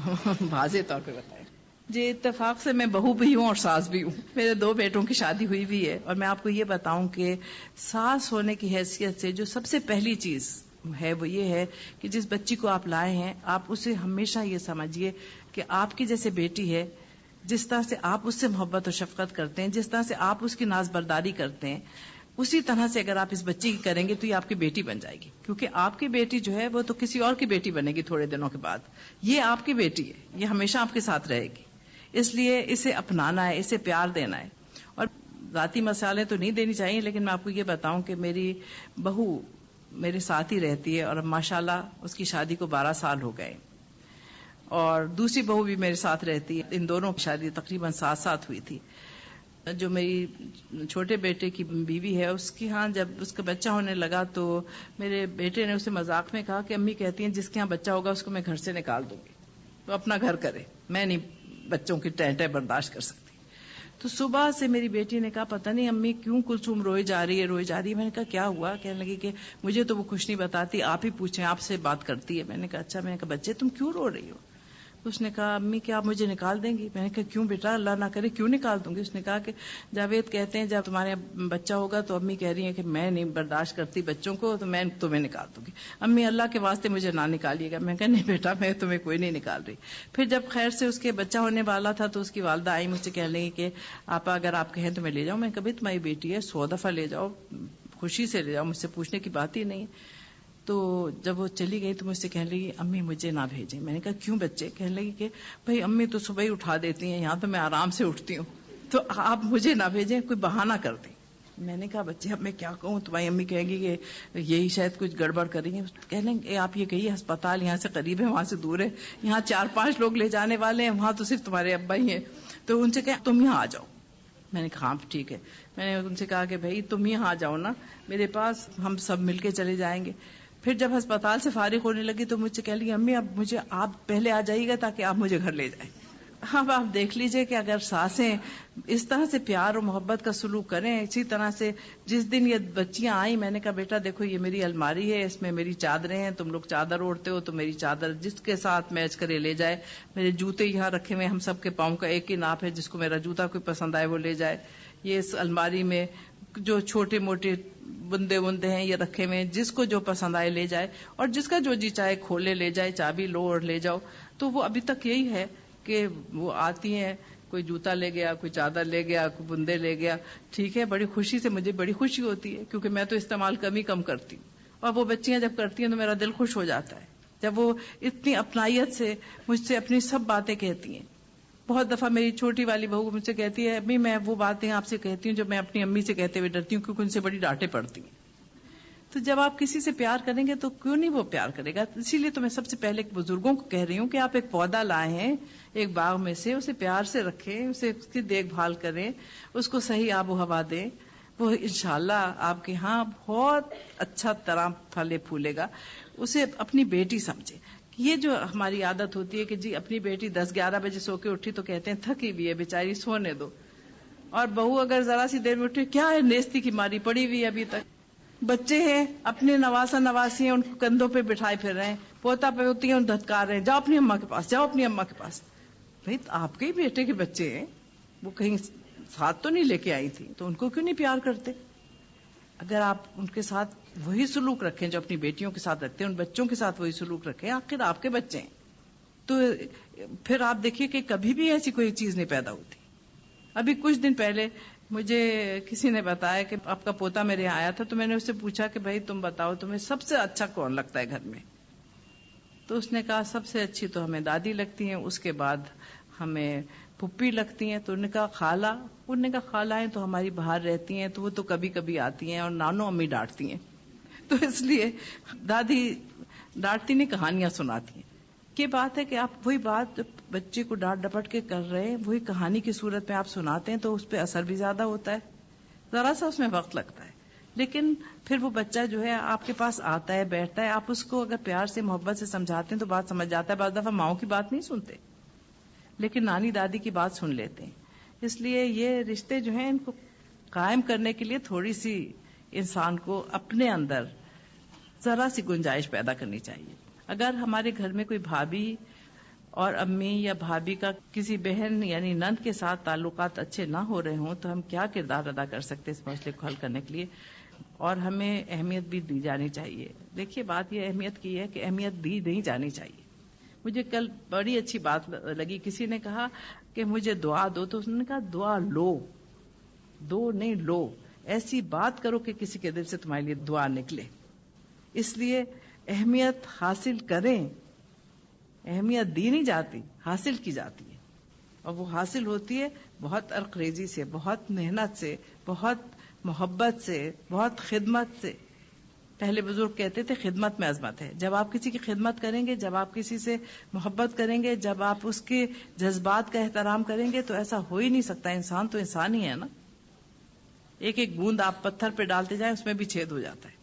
واضح طور پہ بتائیں۔ جی اتفاق سے میں بہو بھی ہوں اور ساس بھی ہوں، میرے 2 بیٹوں کی شادی ہوئی بھی ہے، اور میں آپ کو یہ بتاؤں کہ ساس ہونے کی حیثیت سے جو سب سے پہلی چیز ہے وہ یہ ہے کہ جس بچی کو آپ لائے ہیں آپ اسے ہمیشہ یہ سمجھیے کہ آپ کی جیسے بیٹی ہے، جس طرح سے آپ اس سے محبت و شفقت کرتے ہیں، جس طرح سے آپ اس کی ناز برداری کرتے ہیں، اسی طرح سے اگر آپ اس بچی کی کریں گے تو یہ آپ کی بیٹی بن جائے گی، کیونکہ آپ کی بیٹی جو ہے وہ تو کسی اور کی بیٹی بنے گی تھوڑے دنوں کے بعد، یہ آپ کی بیٹی ہے، یہ ہمیشہ آپ کے ساتھ رہے گی۔ اس لیے اسے اپنانا ہے، اسے پیار دینا ہے، اور ذاتی مسائلیں تو نہیں دینی چاہیے، لیکن میں آپ کو یہ بتاؤں کہ میری بہو میرے ساتھ ہی رہتی ہے، اور اب ماشاءاللہ اس کی شادی کو 12 سال ہو گئے، اور دوسری بہو بھی میرے ساتھ رہتی ہے، ان دونوں کی شادی تقریباً 7 ساتھ ہوئی تھی۔ جو میری چھوٹے بیٹے کی بیوی ہے اس کی ہاں جب اس کا بچہ ہونے لگا تو میرے بیٹے نے اسے مذاق میں کہا کہ امی کہتی ہیں جس کے ہاں بچہ ہوگا اس کو میں گھر سے نکال دوں گی، تو اپنا گھر کرے، میں نہیں بچوں کی ٹینٹیں برداشت کر سکتی۔ تو صبح سے میری بیٹی نے کہا پتہ نہیں امی کیوں کلثوم روئی جا رہی ہے۔ میں نے کہا کیا ہوا؟ کہنے لگی کہ مجھے تو وہ کچھ نہیں بتاتی، آپ ہی پوچھیں، آپ سے بات کرتی ہے۔ میں نے کہا اچھا۔ میں نے کہا بچے تم کیوں رو رہی ہو؟ اس نے کہا امی کیا آپ مجھے نکال دیں گی؟ میں نے کہا کیوں بیٹا، اللہ نہ کرے، کیوں نکال دوں گی؟ اس نے کہا کہ جاوید کہتے ہیں جب تمہارے بچہ ہوگا تو امی کہہ رہی ہیں کہ میں نہیں برداشت کرتی بچوں کو، تو میں تمہیں نکال دوں گی، امی اللہ کے واسطے مجھے نہ نکالیے گا۔ میں کہا نہیں بیٹا میں تمہیں کوئی نہیں نکال رہی۔ پھر جب خیر سے اس کے بچہ ہونے والا تھا تو اس کی والدہ آئی مجھ سے کہنے لگی کہ آپا اگر آپ کہیں تو میں لے جاؤں۔ میں کبھی تمہاری بیٹی ہے 100 دفعہ لے جاؤ، خوشی سے لے جاؤ، مجھ سے پوچھنے کی بات ہی نہیں۔ تو جب وہ چلی گئی تو مجھ سے کہنے لگی امی مجھے نہ بھیجیں۔ میں نے کہا کیوں بچے؟ کہنے لگی کہ بھائی امی تو صبح ہی اٹھا دیتی ہیں، یہاں تو میں آرام سے اٹھتی ہوں، تو آپ مجھے نہ بھیجیں، کوئی بہانہ کر دیں۔ میں نے کہا بچے اب میں کیا کہوں؟ تمہاری امی کہیں گی کہ یہی شاید کچھ گڑبڑ کریں گے۔ کہہ لیں گے آپ یہ کہیے ہسپتال یہاں سے قریب ہے وہاں سے دور ہے، یہاں 4-5 لوگ لے جانے والے ہیں، وہاں تو صرف تمہارے ابا ہی ہیں، تو ان سے کہیں تم یہاں آ جاؤ۔ میں نے کہا ہاں ٹھیک ہے. میں نے ان سے کہا کہ بھائی تم یہاں آ جاؤ نا میرے پاس, ہم سب مل کے چلے جائیں گے. پھر جب ہسپتال سے فارغ ہونے لگی تو مجھ سے کہہ لگی امی اب مجھے آپ پہلے آ جائیے گا تاکہ آپ مجھے گھر لے جائیں. اب آپ دیکھ لیجئے کہ اگر ساسیں اس طرح سے پیار اور محبت کا سلوک کریں, اسی طرح سے جس دن یہ بچیاں آئیں میں نے کہا بیٹا دیکھو یہ میری الماری ہے, اس میں میری چادریں ہیں, تم لوگ چادر اوڑھتے ہو تو میری چادر جس کے ساتھ میچ کرے لے جائے. میرے جوتے یہاں رکھے ہوئے, ہم سب کے پاؤں کا ایک ہی ناپ ہے, جس کو میرا جوتا کوئی پسند آئے وہ لے جائے. یہ اس الماری میں جو چھوٹے موٹے بندے بندے ہیں یہ رکھے ہوئے, جس کو جو پسند آئے لے جائے, اور جس کا جو جی چاہے کھولے لے جائے, چابی لو اور لے جاؤ. تو وہ ابھی تک یہی ہے کہ وہ آتی ہیں, کوئی جوتا لے گیا, کوئی چادر لے گیا, کوئی بندے لے گیا, ٹھیک ہے, بڑی خوشی سے, مجھے بڑی خوشی ہوتی ہے کیونکہ میں تو استعمال کم کرتی ہوں, اور وہ بچیاں جب کرتی ہیں تو میرا دل خوش ہو جاتا ہے جب وہ اتنی اپنائیت سے مجھ سے اپنی سب باتیں کہتی ہیں. بہت دفعہ میری چھوٹی والی بہو مجھ سے کہتی ہے امی میں وہ باتیں آپ سے کہتی ہوں جو میں اپنی امی سے کہتے ہوئے ڈرتی ہوں کیونکہ ان سے بڑی ڈانٹیں پڑتی ہیں. تو جب آپ کسی سے پیار کریں گے تو کیوں نہیں وہ پیار کرے گا. اسی لیے تو میں سب سے پہلے بزرگوں کو کہہ رہی ہوں کہ آپ ایک پودا لائے ہیں ایک باغ میں سے, اسے پیار سے رکھیں, اسے اس کی دیکھ بھال کریں, اس کو صحیح آب و ہوا دیں, وہ انشاءاللہ آپ کے ہاں بہت اچھا طرح پھلے پھولے گا. اسے اپنی بیٹی سمجھے. یہ جو ہماری عادت ہوتی ہے کہ جی اپنی بیٹی 10-11 بجے سو کے اٹھی تو کہتے ہیں تھکی ہوئی ہے بیچاری سونے دو, اور بہو اگر ذرا سی دیر میں اٹھی کیا ہے نیستی کی ماری پڑی ہوئی ابھی تک. بچے ہیں اپنے نواسا نواسی ہیں ان کو کندھوں پہ بٹھائے پھر رہے ہیں, پوتا پوتی ہیں ان دھتکار رہے ہیں, جاؤ اپنی اماں کے پاس, جاؤ اپنی اماں کے پاس. بھائی آپ کے ہی بیٹے کے بچے ہیں, وہ کہیں ساتھ تو نہیں لے کے آئی تھی, تو ان کو کیوں نہیں پیار کرتے. اگر آپ ان کے ساتھ وہی سلوک رکھیں جو اپنی بیٹیوں کے ساتھ رکھتے ہیں, ان بچوں کے ساتھ وہی سلوک رکھیں, آخر آپ کے بچے ہیں, تو پھر آپ دیکھیے کہ کبھی بھی ایسی کوئی چیز نہیں پیدا ہوتی. ابھی کچھ دن پہلے مجھے کسی نے بتایا کہ آپ کا پوتا میرے یہاں آیا تھا, تو میں نے اس سے پوچھا کہ بھائی تم بتاؤ تمہیں سب سے اچھا کون لگتا ہے گھر میں. تو اس نے کہا سب سے اچھی تو ہمیں دادی لگتی ہیں, اس کے بعد ہمیں پھپھی لگتی ہیں. تو انہوں نے کہا خالہ, انہوں نے کہا خالہ ہیں تو ہماری باہر رہتی ہیں تو وہ تو کبھی کبھی آتی ہیں, اور نانو امی ڈانٹتی ہیں, تو اس لیے دادی ڈانٹتی نہیں کہانیاں سناتی ہیں. یہ بات ہے کہ آپ وہی بات بچے کو ڈانٹ ڈپٹ کے کر رہے ہیں, وہی کہانی کی صورت میں آپ سناتے ہیں تو اس پہ اثر بھی زیادہ ہوتا ہے, ذرا سا اس میں وقت لگتا ہے, لیکن پھر وہ بچہ جو ہے آپ کے پاس آتا ہے بیٹھتا ہے, آپ اس کو اگر پیار سے محبت سے سمجھاتے ہیں تو بات سمجھ جاتا ہے. بعض دفعہ ماؤں کی بات نہیں سنتے لیکن نانی دادی کی بات سن لیتے ہیں. اس لیے یہ رشتے جو ہیں ان کو قائم کرنے کے لیے تھوڑی سی انسان کو اپنے اندر ذرا سی گنجائش پیدا کرنی چاہیے. اگر ہمارے گھر میں کوئی بھابھی اور امی یا بھابھی کا کسی بہن یعنی نند کے ساتھ تعلقات اچھے نہ ہو رہے ہوں تو ہم کیا کردار ادا کر سکتے اس مسئلے کو حل کرنے کے لیے, اور ہمیں اہمیت بھی دی جانی چاہیے. دیکھیے بات یہ اہمیت کی ہے کہ اہمیت دی نہیں جانی چاہیے. مجھے کل بڑی اچھی بات لگی, کسی نے کہا کہ مجھے دعا دو, تو اس نے کہا دعا لو, دو نہیں لو, ایسی بات کرو کہ کسی کے دل سے تمہارے لیے دعا نکلے. اس لیے اہمیت حاصل کریں, اہمیت دی نہیں جاتی حاصل کی جاتی ہے, اور وہ حاصل ہوتی ہے بہت عرقریزی سے, بہت محنت سے, بہت محبت سے, بہت خدمت سے. پہلے بزرگ کہتے تھے خدمت میں عظمت ہے. جب آپ کسی کی خدمت کریں گے, جب آپ کسی سے محبت کریں گے, جب آپ اس کے جذبات کا احترام کریں گے تو ایسا ہو ہی نہیں سکتا. انسان تو انسان ہی ہے نا, ایک ایک بوند آپ پتھر پہ ڈالتے جائیں اس میں بھی چھید ہو جاتا ہے.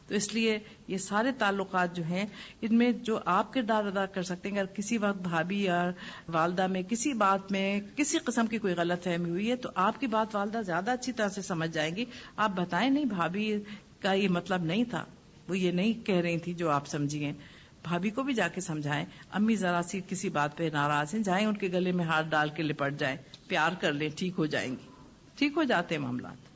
تو اس لیے یہ سارے تعلقات جو ہیں ان میں جو آپ کردار ادا کر سکتے ہیں, اگر کسی وقت بھابھی یا والدہ میں کسی بات میں کسی قسم کی کوئی غلط فہمی ہوئی ہے تو آپ کی بات والدہ زیادہ اچھی طرح سے سمجھ جائیں گی. آپ بتائیں نہیں بھابھی کا یہ مطلب نہیں تھا, وہ یہ نہیں کہہ رہی تھی جو آپ سمجھیے. بھابھی کو بھی جا کے سمجھائیں, امی ذرا سی کسی بات پہ ناراض ہیں, جائیں ان کے گلے میں ہاتھ ڈال کے لپٹ جائیں, پیار کر لیں, ٹھیک ہو جائیں گی. ٹھیک ہو جاتے ہیں معاملات.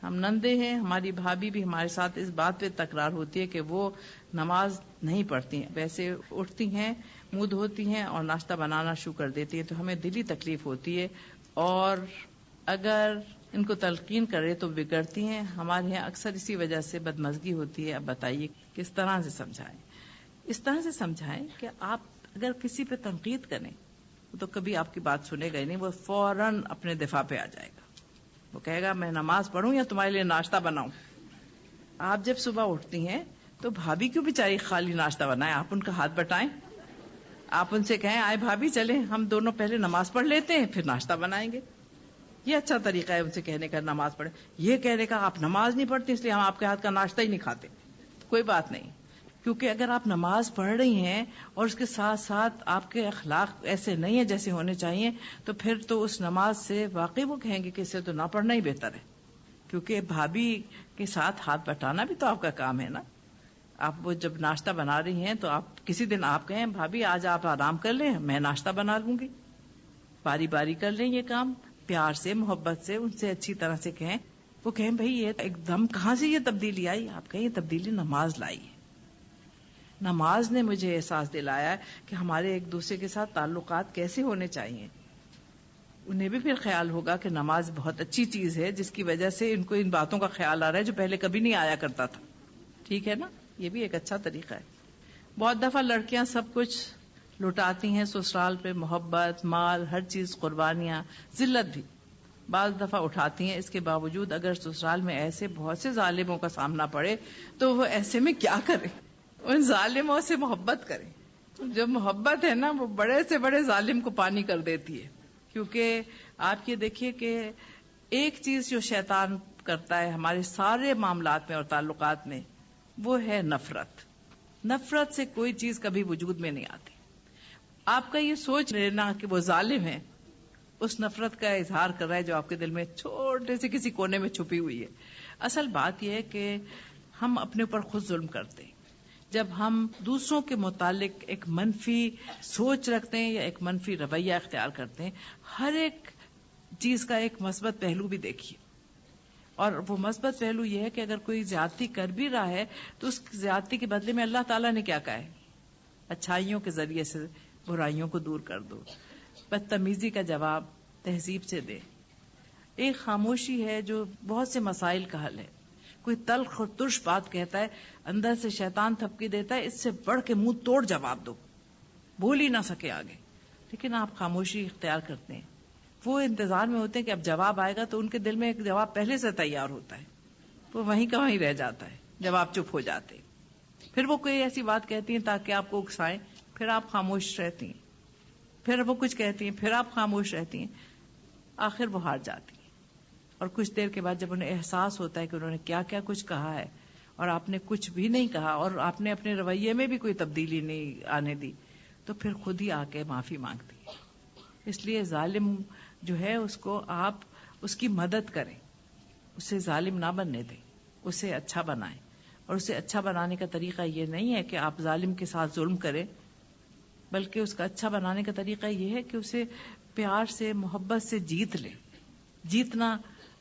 ہم نندے ہیں, ہماری بھابھی بھی ہمارے ساتھ اس بات پہ تکرار ہوتی ہے کہ وہ نماز نہیں پڑھتی ہیں, ویسے اٹھتی ہیں, منہ دھوتی ہیں اور ناشتہ بنانا شروع کر دیتی ہیں, تو ہمیں دلی تکلیف ہوتی ہے. اور اگر ان کو تلقین کرے تو بگڑتی ہیں. ہمارے یہاں اکثر اسی وجہ سے بدمزگی ہوتی ہے. اب بتائیے کس طرح سے سمجھائیں؟ اس طرح سے سمجھائیں کہ آپ اگر کسی پہ تنقید کریں تو کبھی آپ کی بات سنے گا ہی نہیں, وہ فوراً اپنے دفاع پہ آ جائے گا. وہ کہے گا میں نماز پڑھوں یا تمہارے لیے ناشتہ بناؤں. آپ جب صبح اٹھتی ہیں تو بھابھی کیوں بیچاری خالی ناشتہ بنائیں, آپ ان کا ہاتھ بٹائیں, آپ ان سے کہیں آئے بھابھی چلیں ہم دونوں پہلے نماز پڑھ لیتے ہیں پھر ناشتہ بنائیں گے. یہ اچھا طریقہ ہے ان سے کہنے کا نماز پڑھے. یہ کہنے کا آپ نماز نہیں پڑھتے اس لیے ہم آپ کے ہاتھ کا ناشتہ ہی نہیں کھاتے. کوئی بات نہیں، کیونکہ اگر آپ نماز پڑھ رہی ہیں اور اس کے ساتھ ساتھ آپ کے اخلاق ایسے نہیں ہیں جیسے ہونے چاہیے، تو پھر تو اس نماز سے واقعی وہ کہیں گے کہ اسے تو نہ پڑھنا ہی بہتر ہے. کیونکہ بھابھی کے ساتھ ہاتھ بٹانا بھی تو آپ کا کام ہے نا. آپ وہ جب ناشتہ بنا رہی ہیں تو آپ کسی دن آپ کہیں بھابھی آج آپ آرام کر لیں، میں ناشتہ بنا لوں گی. باری باری کر لیں یہ کام، پیار سے محبت سے ان سے اچھی طرح سے کہیں. وہ کہیں بھائی یہ ایک دم کہاں سے یہ تبدیلی آئی؟ آپ کہیں یہ تبدیلی نماز لائی ہے. نماز نے مجھے احساس دلایا کہ ہمارے ایک دوسرے کے ساتھ تعلقات کیسے ہونے چاہیے. انہیں بھی پھر خیال ہوگا کہ نماز بہت اچھی چیز ہے جس کی وجہ سے ان کو ان باتوں کا خیال آ رہا ہے جو پہلے کبھی نہیں آیا کرتا تھا. ٹھیک ہے نا، یہ بھی ایک اچھا طریقہ ہے. بہت دفعہ لڑکیاں سب کچھ لٹاتی ہیں سسرال پہ، محبت، مال، ہر چیز، قربانیاں، ذلت بھی بعض دفعہ اٹھاتی ہیں. اس کے باوجود اگر سسرال میں ایسے بہت سے ظالموں کا سامنا پڑے تو وہ ایسے میں کیا کرے؟ ان ظالموں سے محبت کریں. جو محبت ہے نا وہ بڑے سے بڑے ظالم کو پانی کر دیتی ہے. کیونکہ آپ یہ دیکھیے کہ ایک چیز جو شیطان کرتا ہے ہمارے سارے معاملات میں اور تعلقات میں، وہ ہے نفرت. نفرت سے کوئی چیز کبھی وجود میں نہیں آتی. آپ کا یہ سوچ لینا کہ وہ ظالم ہے اس نفرت کا اظہار کر رہا ہے جو آپ کے دل میں چھوٹے سے کسی کونے میں چھپی ہوئی ہے. اصل بات یہ ہے کہ ہم اپنے اوپر خود ظلم کرتے ہیں جب ہم دوسروں کے متعلق ایک منفی سوچ رکھتے ہیں یا ایک منفی رویہ اختیار کرتے ہیں. ہر ایک چیز کا ایک مثبت پہلو بھی دیکھیے، اور وہ مثبت پہلو یہ ہے کہ اگر کوئی زیادتی کر بھی رہا ہے تو اس زیادتی کے بدلے میں اللہ تعالیٰ نے کیا کہا ہے؟ اچھائیوں کے ذریعے سے برائیوں کو دور کر دو. بدتمیزی کا جواب تہذیب سے دے. ایک خاموشی ہے جو بہت سے مسائل کا حل ہے. کوئی تلخ اور ترش بات کہتا ہے، اندر سے شیطان تھپکی دیتا ہے اس سے بڑھ کے منہ توڑ جواب دو، بول ہی نہ سکے آگے. لیکن آپ خاموشی اختیار کرتے ہیں. وہ انتظار میں ہوتے ہیں کہ اب جواب آئے گا تو ان کے دل میں ایک جواب پہلے سے تیار ہوتا ہے. وہ وہیں کا وہیں رہ جاتا ہے جب آپ چپ ہو جاتے. پھر وہ کوئی ایسی بات کہتی ہیں تاکہ آپ کو اکسائیں، پھر آپ خاموش رہتی ہیں. پھر وہ کچھ کہتی ہیں، پھر آپ خاموش رہتی ہیں. آخر وہ ہار جاتی ہیں. اور کچھ دیر کے بعد جب انہیں احساس ہوتا ہے کہ انہوں نے کیا کیا کچھ کہا ہے اور آپ نے کچھ بھی نہیں کہا اور آپ نے اپنے رویے میں بھی کوئی تبدیلی نہیں آنے دی، تو پھر خود ہی آ کے معافی مانگتی ہے. اس لیے ظالم جو ہے اس کو آپ اس کی مدد کریں، اسے ظالم نہ بننے دیں، اسے اچھا بنائیں. اور اسے اچھا بنانے کا طریقہ یہ نہیں ہے کہ آپ ظالم کے ساتھ ظلم کریں، بلکہ اس کا اچھا بنانے کا طریقہ یہ ہے کہ اسے پیار سے محبت سے جیت لیں. جیتنا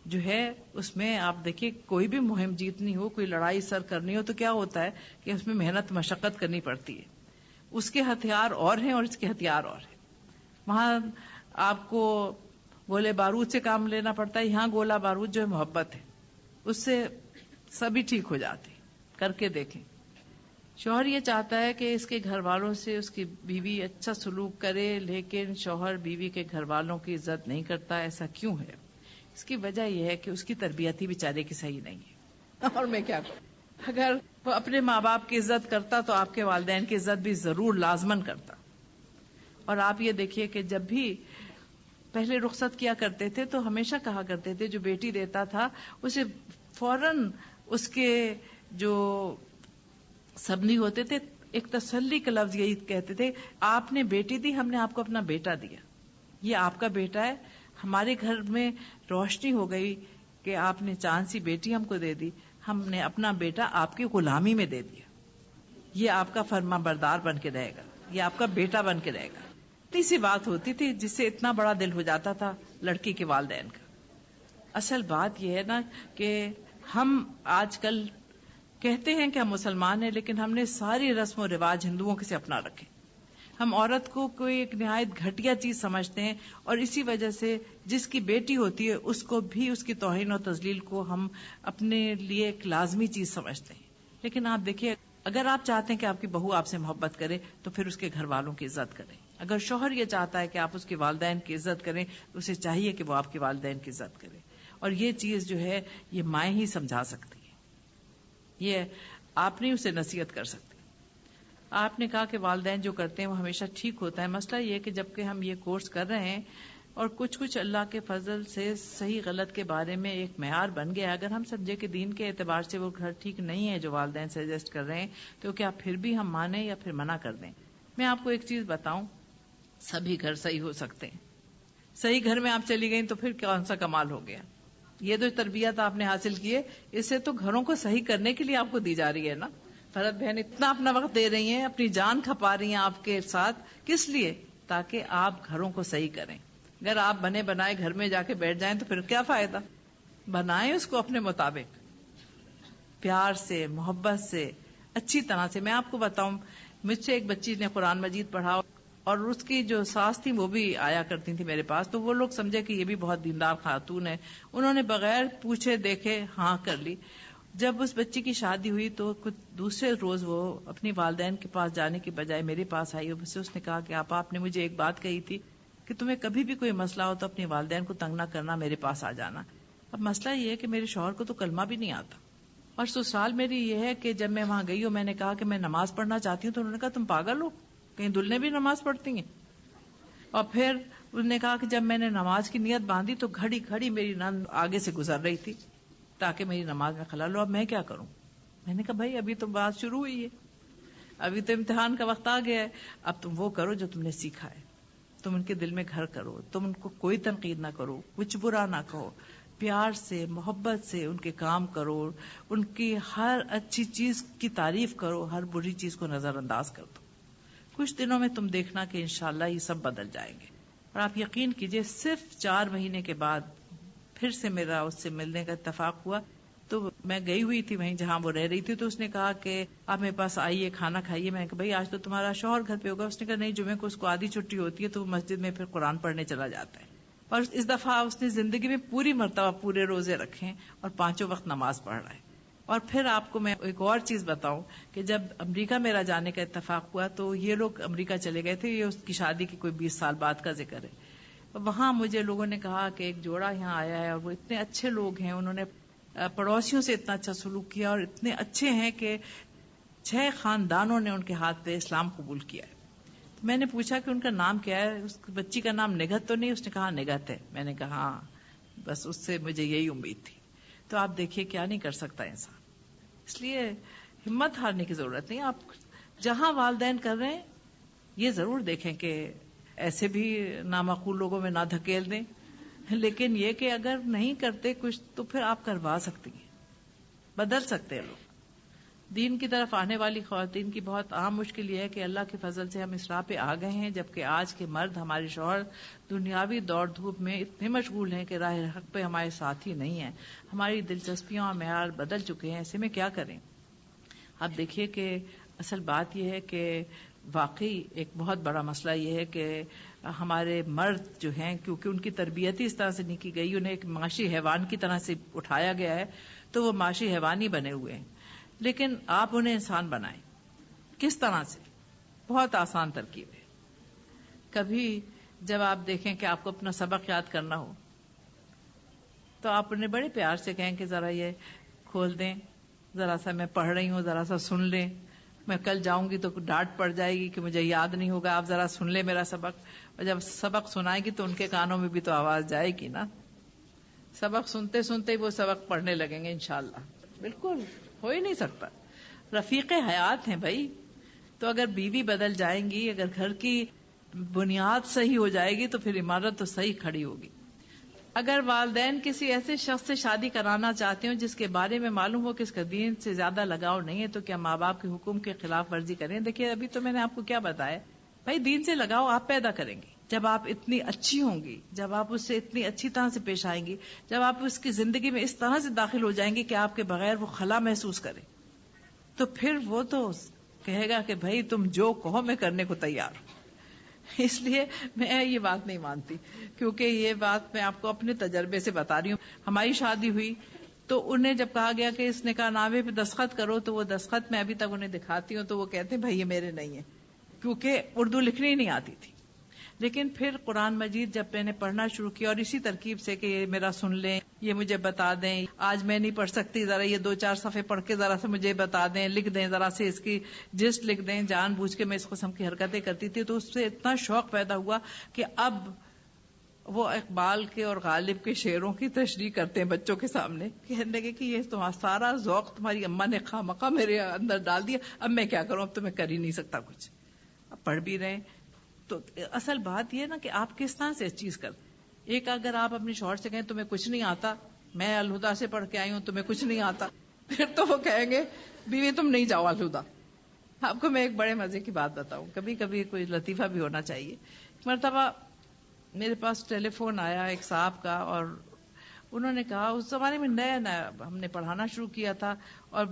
جو ہے اس میں آپ دیکھیے کوئی بھی مہم جیتنی ہو، کوئی لڑائی سر کرنی ہو تو کیا ہوتا ہے کہ اس میں محنت مشقت کرنی پڑتی ہے. اس کے ہتھیار اور ہیں اور اس کے ہتھیار اور ہیں. وہاں آپ کو گولے بارود سے کام لینا پڑتا ہے، یہاں گولا بارود جو ہے محبت ہے، اس سے سبھی ٹھیک ہو جاتے. کر کے دیکھیں. شوہر یہ چاہتا ہے کہ اس کے گھر والوں سے اس کی بیوی اچھا سلوک کرے، لیکن شوہر بیوی کے گھر والوں کی عزت نہیں کرتا. ایسا کیوں ہے؟ اس کی وجہ یہ ہے کہ اس کی تربیت ہی بیچارے کی صحیح نہیں ہے. اور میں کیا کروں؟ اگر وہ اپنے ماں باپ کی عزت کرتا تو آپ کے والدین کی عزت بھی ضرور لازمن کرتا. اور آپ یہ دیکھیے کہ جب بھی پہلے رخصت کیا کرتے تھے تو ہمیشہ کہا کرتے تھے جو بیٹی دیتا تھا اسے فوراً اس کے جو سبنی ہوتے تھے ایک تسلی کا لفظ یہی کہتے تھے، آپ نے بیٹی دی، ہم نے آپ کو اپنا بیٹا دیا. یہ آپ کا بیٹا ہے. ہمارے گھر میں روشنی ہو گئی کہ آپ نے چاند سی بیٹی ہم کو دے دی، ہم نے اپنا بیٹا آپ کی غلامی میں دے دیا. یہ آپ کا فرما بردار بن کے رہے گا، یہ آپ کا بیٹا بن کے رہے گا. اتنی سی بات ہوتی تھی جس سے اتنا بڑا دل ہو جاتا تھا لڑکی کے والدین کا. اصل بات یہ ہے نا کہ ہم آج کل کہتے ہیں کہ ہم مسلمان ہیں لیکن ہم نے ساری رسم و رواج ہندوؤں سے اپنا رکھے. ہم عورت کو کوئی ایک نہایت گھٹیا چیز سمجھتے ہیں اور اسی وجہ سے جس کی بیٹی ہوتی ہے اس کو بھی اس کی توہین اور تذلیل کو ہم اپنے لیے ایک لازمی چیز سمجھتے ہیں. لیکن آپ دیکھیے اگر آپ چاہتے ہیں کہ آپ کی بہو آپ سے محبت کرے تو پھر اس کے گھر والوں کی عزت کریں. اگر شوہر یہ چاہتا ہے کہ آپ اس کے والدین کی عزت کریں تو اسے چاہیے کہ وہ آپ کے والدین کی عزت کرے. اور یہ چیز جو ہے یہ مائیں ہی سمجھا سکتی ہیں، یہ آپ نہیں اسے نصیحت کر سکتے. آپ نے کہا کہ والدین جو کرتے ہیں وہ ہمیشہ ٹھیک ہوتا ہے. مسئلہ یہ ہے کہ جبکہ ہم یہ کورس کر رہے ہیں اور کچھ اللہ کے فضل سے صحیح غلط کے بارے میں ایک معیار بن گیا. اگر ہم سمجھے کہ دین کے اعتبار سے وہ گھر ٹھیک نہیں ہے جو والدین سجیسٹ کر رہے ہیں، تو کیا پھر بھی ہم مانیں یا پھر منع کر دیں؟ میں آپ کو ایک چیز بتاؤں، سبھی گھر صحیح ہو سکتے ہیں. صحیح گھر میں آپ چلی گئیں تو پھر کون سا کمال ہو گیا؟ یہ جو تربیت آپ نے حاصل کی ہے، اس سے تو گھروں کو صحیح کرنے کے لیے آپ کو دی جا رہی ہے نا. فرد بہن اتنا اپنا وقت دے رہی ہیں، اپنی جان کھپا رہی ہیں آپ کے ساتھ، کس لیے؟ تاکہ آپ گھروں کو صحیح کریں. اگر آپ بنے بنائے گھر میں جا کے بیٹھ جائیں تو پھر کیا فائدہ؟ بنائیں اس کو اپنے مطابق، پیار سے، محبت سے، اچھی طرح سے. میں آپ کو بتاؤں، مجھ سے ایک بچی نے قرآن مجید پڑھا اور اس کی جو ساس تھی وہ بھی آیا کرتی تھی میرے پاس، تو وہ لوگ سمجھے کہ یہ بھی بہت دیندار خاتون ہے. انہوں نے بغیر پوچھے دیکھے ہاں کر لی. جب اس بچی کی شادی ہوئی تو کچھ دوسرے روز وہ اپنی والدین کے پاس جانے کی بجائے میرے پاس آئی اور اس نے کہا کہ آپ نے مجھے ایک بات کہی تھی کہ تمہیں کبھی بھی کوئی مسئلہ ہو تو اپنی والدین کو تنگ نہ کرنا، میرے پاس آ جانا. اب مسئلہ یہ ہے کہ میرے شوہر کو تو کلمہ بھی نہیں آتا، اور سسرال میری یہ ہے کہ جب میں وہاں گئی اور میں نے کہا کہ میں نماز پڑھنا چاہتی ہوں تو انہوں نے کہا تم پاگل ہو، کہیں دلہنیں بھی نماز پڑھتی ہیں. اور پھر انہوں نے کہا کہ جب میں نے نماز کی نیت باندھی تو گھڑی گھڑی میری نند آگے سے گزر رہی تھی تاکہ میری نماز میں خلل ہو. اب میں کیا کروں؟ میں نے کہا بھائی ابھی تو بات شروع ہوئی ہے، ابھی تو امتحان کا وقت آ گیا ہے، اب تم وہ کرو جو تم نے سیکھا ہے، تم ان کے دل میں گھر کرو، تم ان کو کوئی تنقید نہ کرو، کچھ برا نہ کہو، پیار سے محبت سے ان کے کام کرو، ان کی ہر اچھی چیز کی تعریف کرو، ہر بری چیز کو نظر انداز کر دو. کچھ دنوں میں تم دیکھنا کہ انشاءاللہ یہ سب بدل جائیں گے. اور آپ یقین کیجئے صرف 4 مہینے کے بعد پھر سے میرا اس سے ملنے کا اتفاق ہوا. تو میں گئی ہوئی تھی وہیں جہاں وہ رہ رہی تھی، تو اس نے کہا کہ آپ میرے پاس آئیے، کھانا کھائیے. میں نے کہا بھائی آج تو تمہارا شوہر گھر پہ ہوگا. اس نے کہا نہیں، جمعے کو اس کو آدھی چھٹی ہوتی ہے تو وہ مسجد میں پھر قرآن پڑھنے چلا جاتا ہے. اور اس دفعہ اس نے زندگی میں پوری مرتبہ پورے روزے رکھے اور 5 وقت نماز پڑھ رہا ہے. اور پھر آپ کو میں ایک اور چیز بتاؤں کہ جب امریکہ میرا جانے کا اتفاق ہوا تو یہ لوگ امریکہ چلے گئے تھے، یہ اس کی شادی کی کوئی 20 سال بعد کا ذکر ہے. وہاں مجھے لوگوں نے کہا کہ ایک جوڑا یہاں آیا ہے اور وہ اتنے اچھے لوگ ہیں، انہوں نے پڑوسیوں سے اتنا اچھا سلوک کیا اور اتنے اچھے ہیں کہ 6 خاندانوں نے ان کے ہاتھ پہ اسلام قبول کیا ہے. میں نے پوچھا کہ ان کا نام کیا ہے؟ اس بچی کا نام نگہت تو نہیں؟ اس نے کہا نگہت ہے. میں نے کہا ہاں، بس اس سے مجھے یہی امید تھی. تو آپ دیکھیے کیا نہیں کر سکتا انسان. اس لیے ہمت ہارنے کی ضرورت نہیں. آپ جہاں والدین کر رہے ہیں یہ ضرور دیکھیں کہ ایسے بھی نامعقول لوگوں میں نہ دھکیل دیں، لیکن یہ کہ اگر نہیں کرتے کچھ تو پھر آپ کروا سکتی ہیں، بدل سکتے ہیں لوگ. دین کی طرف آنے والی خواتین کی بہت عام مشکل یہ ہے کہ اللہ کے فضل سے ہم اس راہ پہ آ گئے ہیں، جبکہ آج کے مرد، ہمارے شوہر دنیاوی دوڑ دھوپ میں اتنے مشغول ہیں کہ راہ حق پہ ہمارے ساتھ ہی نہیں ہیں. ہماری دلچسپیاں اور معیار بدل چکے ہیں. ایسے میں کیا کریں؟ آپ دیکھیے کہ اصل بات یہ ہے کہ واقعی ایک بہت بڑا مسئلہ یہ ہے کہ ہمارے مرد جو ہیں، کیونکہ ان کی تربیت ہی اس طرح سے نہیں کی گئی، انہیں ایک معاشی حیوان کی طرح سے اٹھایا گیا ہے، تو وہ معاشی حیوان ہی بنے ہوئے ہیں. لیکن آپ انہیں انسان بنائیں. کس طرح سے؟ بہت آسان ترکیب ہے. کبھی جب آپ دیکھیں کہ آپ کو اپنا سبق یاد کرنا ہو تو آپ انہیں بڑے پیار سے کہیں کہ ذرا یہ کھول دیں، ذرا سا میں پڑھ رہی ہوں، ذرا سا سن لیں. میں کل جاؤں گی تو ڈانٹ پڑ جائے گی کہ مجھے یاد نہیں ہوگا، آپ ذرا سن لیں میرا سبق. اور جب سبق سنائے گی تو ان کے کانوں میں بھی تو آواز جائے گی نا. سبق سنتے سنتے ہی وہ سبق پڑھنے لگیں گے انشاءاللہ. بالکل ہو ہی نہیں سکتا. رفیق حیات ہیں بھائی. تو اگر بیوی بدل جائیں گی، اگر گھر کی بنیاد صحیح ہو جائے گی تو پھر عمارت تو صحیح کھڑی ہوگی. اگر والدین کسی ایسے شخص سے شادی کرانا چاہتے ہوں جس کے بارے میں معلوم ہو کہ اس کا دین سے زیادہ لگاؤ نہیں ہے، تو کیا ماں باپ کے حکم کے خلاف ورزی کریں؟ دیکھیے ابھی تو میں نے آپ کو کیا بتایا، بھائی دین سے لگاؤ آپ پیدا کریں گے جب آپ اتنی اچھی ہوں گی، جب آپ اس سے اتنی اچھی طرح سے پیش آئیں گی، جب آپ اس کی زندگی میں اس طرح سے داخل ہو جائیں گے کہ آپ کے بغیر وہ خلا محسوس کرے، تو پھر وہ تو کہے گا کہ بھائی تم جو کہو میں کرنے کو تیار ہوں. اس لیے میں یہ بات نہیں مانتی، کیونکہ یہ بات میں آپ کو اپنے تجربے سے بتا رہی ہوں. ہماری شادی ہوئی تو انہیں جب کہا گیا کہ اس نکاح نامے پہ دستخط کرو، تو وہ دستخط میں ابھی تک انہیں دکھاتی ہوں تو وہ کہتے ہیں بھائی یہ میرے نہیں ہیں، کیونکہ اردو لکھنی نہیں آتی تھی. لیکن پھر قرآن مجید جب میں نے پڑھنا شروع کیا اور اسی ترکیب سے کہ یہ میرا سن لیں، یہ مجھے بتا دیں، آج میں نہیں پڑھ سکتی، ذرا یہ 2-4 صفحے پڑھ کے ذرا سے مجھے بتا دیں، لکھ دیں، ذرا سے اس کی جسٹ لکھ دیں. جان بوجھ کے میں اس قسم کی حرکتیں کرتی تھی، تو اس سے اتنا شوق پیدا ہوا کہ اب وہ اقبال کے اور غالب کے شعروں کی تشریح کرتے ہیں بچوں کے سامنے، کہنے لگے کہ یہ تمہارا سارا ذوق تمہاری اماں نے خواہ میرے اندر ڈال دیا، اب میں کیا کروں، اب تو میں کر ہی نہیں سکتا کچھ. اب پڑھ بھی رہے. تو اصل بات یہ نا کہ آپ کس طرح سے چیز کرتے. ایک اگر آپ اپنے شوہر سے کہیں تمہیں کچھ نہیں آتا، میں الہدا سے پڑھ کے آئی ہوں تمہیں کچھ نہیں آتا، پھر تو وہ کہیں گے بیوی تم نہیں جاؤ الہدا. آپ کو میں ایک بڑے مزے کی بات بتاؤں، کبھی کبھی کوئی لطیفہ بھی ہونا چاہیے. مرتبہ میرے پاس ٹیلی فون آیا ایک صاحب کا، اور انہوں نے کہا اس زمانے میں نیا نیا ہم نے پڑھانا شروع کیا تھا اور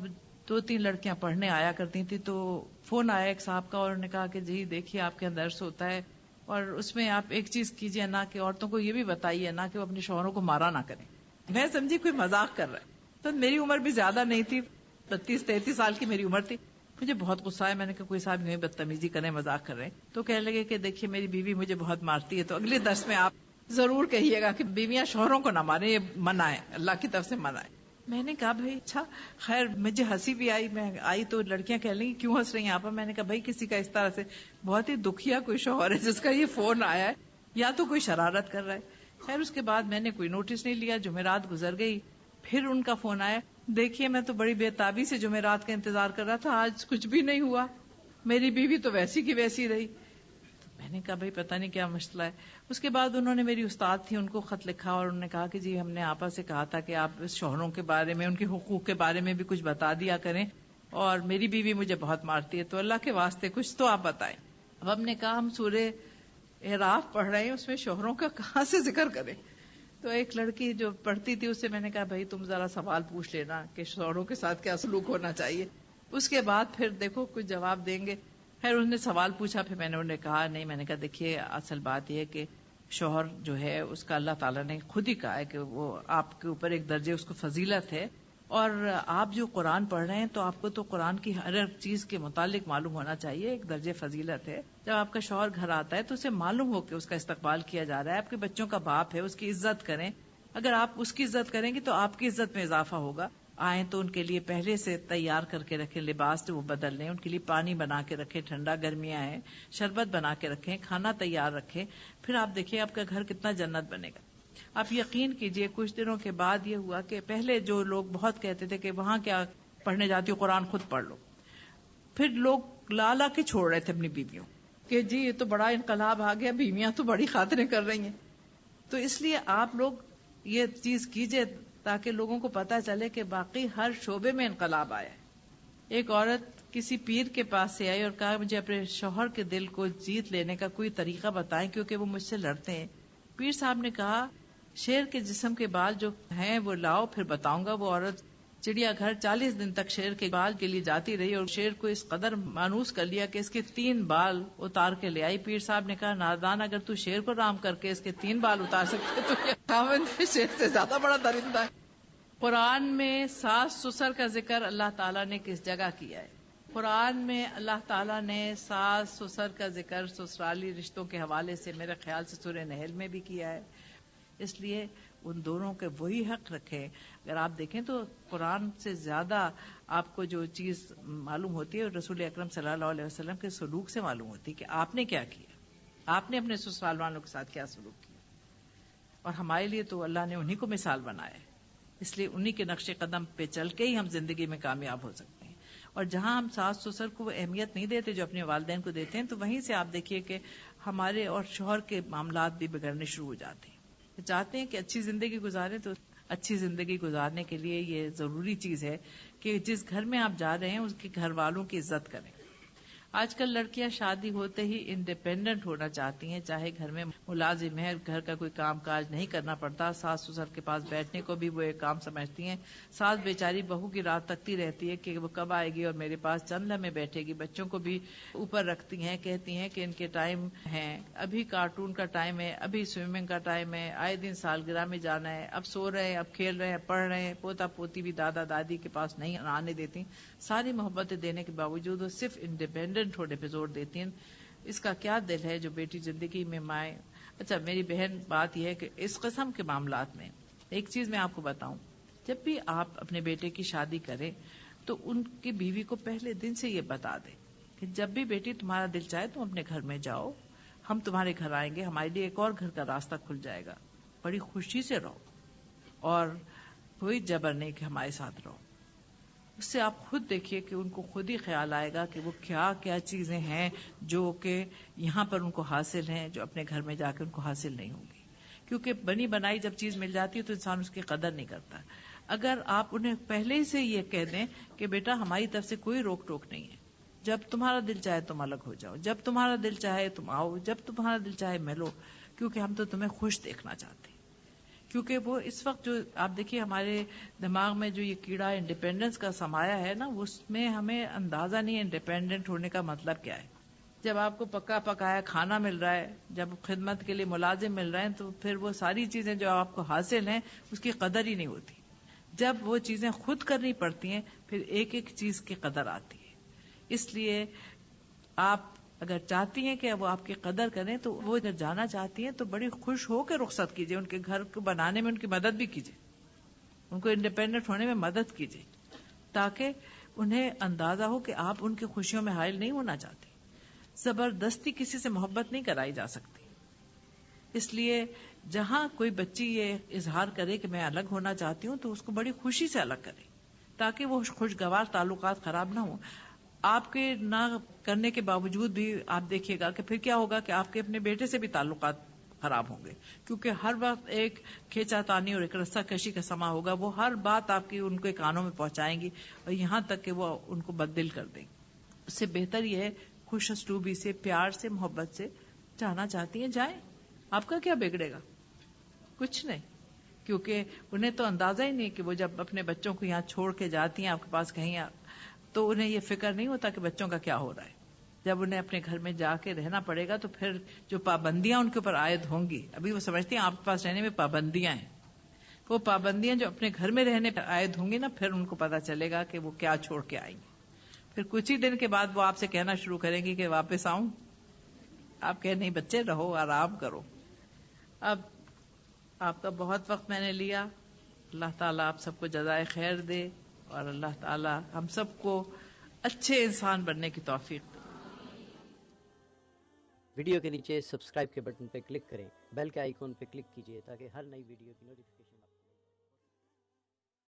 2-3 لڑکیاں پڑھنے آیا کرتی تھی. تو فون آیا ایک صاحب کا اور انہوں نے کہا کہ جی دیکھیے آپ کے اندر درس ہوتا ہے اور اس میں آپ ایک چیز کیجیے نا کہ عورتوں کو یہ بھی بتائیے نا کہ وہ اپنے شوہروں کو مارا نہ کریں. میں سمجھی کوئی مذاق کر رہا ہے. تو میری عمر بھی زیادہ نہیں تھی، 32-33 سال کی میری عمر تھی. مجھے بہت غصہ آیا، میں نے کہا کوئی صاحب یوں بدتمیزی کریں، مذاق کر رہے ہیں. تو کہنے لگے کہ دیکھیے میری بیوی مجھے بہت مارتی ہے، تو اگلے درس میں آپ ضرور کہیے گا کہ بیویاں شوہروں کو نہ ماریں، یہ منع ہے، اللہ کی طرف سے منع ہے. میں نے کہا بھائی اچھا خیر. مجھے ہنسی بھی آئی، میں آئی تو لڑکیاں کہہ لیں گی کیوں ہنس رہی ہیں آپ. میں نے کہا بھائی کسی کا اس طرح سے بہت ہی دکھیا کوئی شوہر ہے جس کا یہ فون آیا ہے، یا تو کوئی شرارت کر رہا ہے. خیر اس کے بعد میں نے کوئی نوٹس نہیں لیا، جمعرات گزر گئی، پھر ان کا فون آیا. دیکھیے میں تو بڑی بےتابی سے جمعرات کا انتظار کر رہا تھا، آج کچھ بھی نہیں ہوا، میری بیوی تو ویسی کی ویسی رہی. میں نے کہا بھائی پتہ نہیں کیا مسئلہ ہے. اس کے بعد انہوں نے، میری استاد تھی، ان کو خط لکھا اور انہوں نے کہا کہ جی ہم نے آپا سے کہا تھا کہ آپ اس شوہروں کے بارے میں، ان کے حقوق کے بارے میں بھی کچھ بتا دیا کریں، اور میری بیوی مجھے بہت مارتی ہے، تو اللہ کے واسطے کچھ تو آپ بتائیں. اب ہم نے کہا ہم سورہ اعراف پڑھ رہے ہیں، اس میں شوہروں کا کہاں سے ذکر کریں. تو ایک لڑکی جو پڑھتی تھی اس سے میں نے کہا بھائی تم ذرا سوال پوچھ لینا کہ شوہروں کے ساتھ کیا سلوک ہونا چاہیے، اس کے بعد پھر دیکھو کچھ جواب دیں گے. خیر انہوں نے سوال پوچھا، پھر میں نے انہوں نے کہا نہیں. میں نے کہا دیکھیے اصل بات یہ ہے کہ شوہر جو ہے اس کا اللہ تعالیٰ نے خود ہی کہا ہے کہ وہ آپ کے اوپر ایک درجے اس کو فضیلت ہے، اور آپ جو قرآن پڑھ رہے ہیں تو آپ کو تو قرآن کی ہر ایک چیز کے متعلق معلوم ہونا چاہیے، ایک درجے فضیلت ہے. جب آپ کا شوہر گھر آتا ہے تو اسے معلوم ہو کہ اس کا استقبال کیا جا رہا ہے، آپ کے بچوں کا باپ ہے، اس کی عزت کریں. اگر آپ اس کی عزت کریں گے تو آپ کی عزت میں اضافہ ہوگا. آئیں تو ان کے لیے پہلے سے تیار کر کے رکھیں، لباس جو وہ بدل لیں، ان کے لیے پانی بنا کے رکھیں، ٹھنڈا گرمیاں ہیں، شربت بنا کے رکھیں، کھانا تیار رکھیں. پھر آپ دیکھیں آپ کا گھر کتنا جنت بنے گا. آپ یقین کیجئے کچھ دنوں کے بعد یہ ہوا کہ پہلے جو لوگ بہت کہتے تھے کہ وہاں کیا پڑھنے جاتی ہو، قرآن خود پڑھ لو، پھر لوگ لالا کے چھوڑ رہے تھے اپنی بیویوں کہ جی یہ تو بڑا انقلاب آ گیا، بیویاں تو بڑی خاطریں کر رہی ہیں. تو اس لیے آپ لوگ یہ چیز کیجئے تاکہ لوگوں کو پتہ چلے کہ باقی ہر شعبے میں انقلاب آیا ہے. ایک عورت کسی پیر کے پاس سے آئی اور کہا مجھے اپنے شوہر کے دل کو جیت لینے کا کوئی طریقہ بتائیں کیونکہ وہ مجھ سے لڑتے ہیں. پیر صاحب نے کہا شیر کے جسم کے بال جو ہیں وہ لاؤ پھر بتاؤں گا. وہ عورت چڑیا گھر 40 دن تک شیر کے بال کے لیے جاتی رہی اور شیر کو اس قدر مانوس کر لیا کہ اس کے 3 بال اتار کے لے آئی. پیر صاحب نے کہا نادان، اگر تو شیر کو رام کر کے اس کے 3 بال اتار سکتے تو یہ خاوند شیر سے زیادہ بڑا درندہ ہے. قرآن میں ساس سسر کا ذکر اللہ تعالیٰ نے کس جگہ کیا ہے؟ قرآن میں اللہ تعالیٰ نے ساس سسر کا ذکر سسرالی رشتوں کے حوالے سے میرے خیال سے سورہ نحل میں بھی کیا ہے. اس لیے ان دونوں کے وہی حق رکھے. اگر آپ دیکھیں تو قرآن سے زیادہ آپ کو جو چیز معلوم ہوتی ہے رسول اکرم صلی اللہ علیہ وسلم کے سلوک سے معلوم ہوتی ہے کہ آپ نے کیا کیا، آپ نے اپنے سسرال والوں کے ساتھ کیا سلوک کیا. اور ہمارے لیے تو اللہ نے انہی کو مثال بنایا ہے، اس لیے انہی کے نقش قدم پہ چل کے ہی ہم زندگی میں کامیاب ہو سکتے ہیں. اور جہاں ہم ساس سسر کو وہ اہمیت نہیں دیتے جو اپنے والدین کو دیتے ہیں، تو وہیں سے آپ دیکھیے کہ ہمارے اور شوہر کے معاملات بھی بگڑنے شروع ہو جاتے ہیں. چاہتے ہیں کہ اچھی زندگی گزاریں تو اچھی زندگی گزارنے کے لیے یہ ضروری چیز ہے کہ جس گھر میں آپ جا رہے ہیں اس کے گھر والوں کی عزت کریں. آج کل لڑکیاں شادی ہوتے ہی انڈیپینڈنٹ ہونا چاہتی ہیں، چاہے گھر میں ملازم ہے، گھر کا کوئی کام کاج نہیں کرنا پڑتا، ساس سسر کے پاس بیٹھنے کو بھی وہ ایک کام سمجھتی ہیں. ساس بیچاری بہو کی رات تکتی رہتی ہے کہ وہ کب آئے گی اور میرے پاس چند لمحے بیٹھے گی. بچوں کو بھی اوپر رکھتی ہیں، کہتی ہیں کہ ان کے ٹائم ہیں، ابھی کارٹون کا ٹائم ہے، ابھی سوئمنگ کا ٹائم ہے، آئے دن سالگرہ میں جانا ہے، اب سو رہے ہیں، اب کھیل رہے ہیں، پڑھ رہے ہیں. پوتا پوتی بھی دادا دادی کے پاس نہیں آنے دیتی. ساری محبتیں دینے کے باوجود وہ صرف انڈیپینڈنٹ ہونے پہ زور دیتی ہیں. اس کا کیا دل ہے جو بیٹی زندگی میں مائیں. اچھا میری بہن بات یہ ہے کہ اس قسم کے معاملات میں ایک چیز میں آپ کو بتاؤں، جب بھی آپ اپنے بیٹے کی شادی کریں تو ان کی بیوی کو پہلے دن سے یہ بتا دیں کہ جب بھی بیٹی تمہارا دل چاہے تم اپنے گھر میں جاؤ، ہم تمہارے گھر آئیں گے، ہمارے لیے ایک اور گھر کا راستہ کھل جائے گا. بڑی خوشی سے رہو اور کوئی جبر نہیں کہ ہمارے ساتھ رہو. اس سے آپ خود دیکھیے کہ ان کو خود ہی خیال آئے گا کہ وہ کیا کیا چیزیں ہیں جو کہ یہاں پر ان کو حاصل ہیں، جو اپنے گھر میں جا کے ان کو حاصل نہیں ہوں گی. کیونکہ بنی بنائی جب چیز مل جاتی ہے تو انسان اس کی قدر نہیں کرتا. اگر آپ انہیں پہلے سے یہ کہہ دیں کہ بیٹا ہماری طرف سے کوئی روک ٹوک نہیں ہے، جب تمہارا دل چاہے تم الگ ہو جاؤ، جب تمہارا دل چاہے تم آؤ، جب تمہارا دل چاہے ملو، کیونکہ ہم تو تمہیں خوش دیکھنا چاہتے ہیں. کیونکہ وہ اس وقت جو آپ دیکھیے ہمارے دماغ میں جو یہ کیڑا انڈیپینڈنس کا سمایا ہے نا، اس میں ہمیں اندازہ نہیں ہے انڈیپینڈنٹ ہونے کا مطلب کیا ہے. جب آپ کو پکا پکایا کھانا مل رہا ہے، جب خدمت کے لیے ملازم مل رہے ہیں، تو پھر وہ ساری چیزیں جو آپ کو حاصل ہیں اس کی قدر ہی نہیں ہوتی. جب وہ چیزیں خود کرنی پڑتی ہیں پھر ایک ایک چیز کی قدر آتی ہے. اس لیے آپ اگر چاہتی ہیں کہ وہ آپ کی قدر کریں تو وہ اگر جانا چاہتی ہیں تو بڑی خوش ہو کے رخصت کیجیے، ان کے گھر کو بنانے میں ان کی مدد بھی کیجیے، ان کو انڈیپینڈنٹ ہونے میں مدد کیجیے، تاکہ انہیں اندازہ ہو کہ آپ ان کی خوشیوں میں حائل نہیں ہونا چاہتے. زبردستی کسی سے محبت نہیں کرائی جا سکتی. اس لیے جہاں کوئی بچی یہ اظہار کرے کہ میں الگ ہونا چاہتی ہوں تو اس کو بڑی خوشی سے الگ کرے، تاکہ وہ خوشگوار تعلقات خراب نہ ہوں. آپ کے نہ کرنے کے باوجود بھی آپ دیکھیے گا کہ پھر کیا ہوگا کہ آپ کے اپنے بیٹے سے بھی تعلقات خراب ہوں گے، کیونکہ ہر وقت ایک کھینچا تانی اور ایک رسہ کشی کا سما ہوگا. وہ ہر بات آپ کی ان کے کانوں میں پہنچائیں گی اور یہاں تک کہ وہ ان کو بددل کر دیں گی. اس سے بہتر یہ ہے خوش اسلوبی سے، پیار سے، محبت سے جانا چاہتی ہیں جائیں. آپ کا کیا بگڑے گا؟ کچھ نہیں. کیونکہ انہیں تو اندازہ ہی نہیں کہ وہ جب اپنے بچوں کو یہاں چھوڑ کے جاتی ہیں آپ کے پاس کہیں، تو انہیں یہ فکر نہیں ہوتا کہ بچوں کا کیا ہو رہا ہے. جب انہیں اپنے گھر میں جا کے رہنا پڑے گا تو پھر جو پابندیاں ان کے اوپر عائد ہوں گی، ابھی وہ سمجھتی ہیں آپ کے پاس رہنے میں پابندیاں ہیں، وہ پابندیاں جو اپنے گھر میں رہنے پر عائد ہوں گی نا، پھر ان کو پتا چلے گا کہ وہ کیا چھوڑ کے آئیں گے. پھر کچھ ہی دن کے بعد وہ آپ سے کہنا شروع کریں گی کہ واپس آؤں. آپ کہیں نہیں بچے رہو، آرام کرو. اب آپ کا بہت وقت میں نے لیا. اللہ تعالیٰ آپ سب کو جزائے خیر دے اور اللہ تعالیٰ ہم سب کو اچھے انسان بننے کی توفیق دے. ویڈیو کے نیچے سبسکرائب کے بٹن پہ کلک کریں، بیل کے آئیکن پہ کلک کیجیے تاکہ ہر نئی ویڈیو کی نوٹیفیکیشن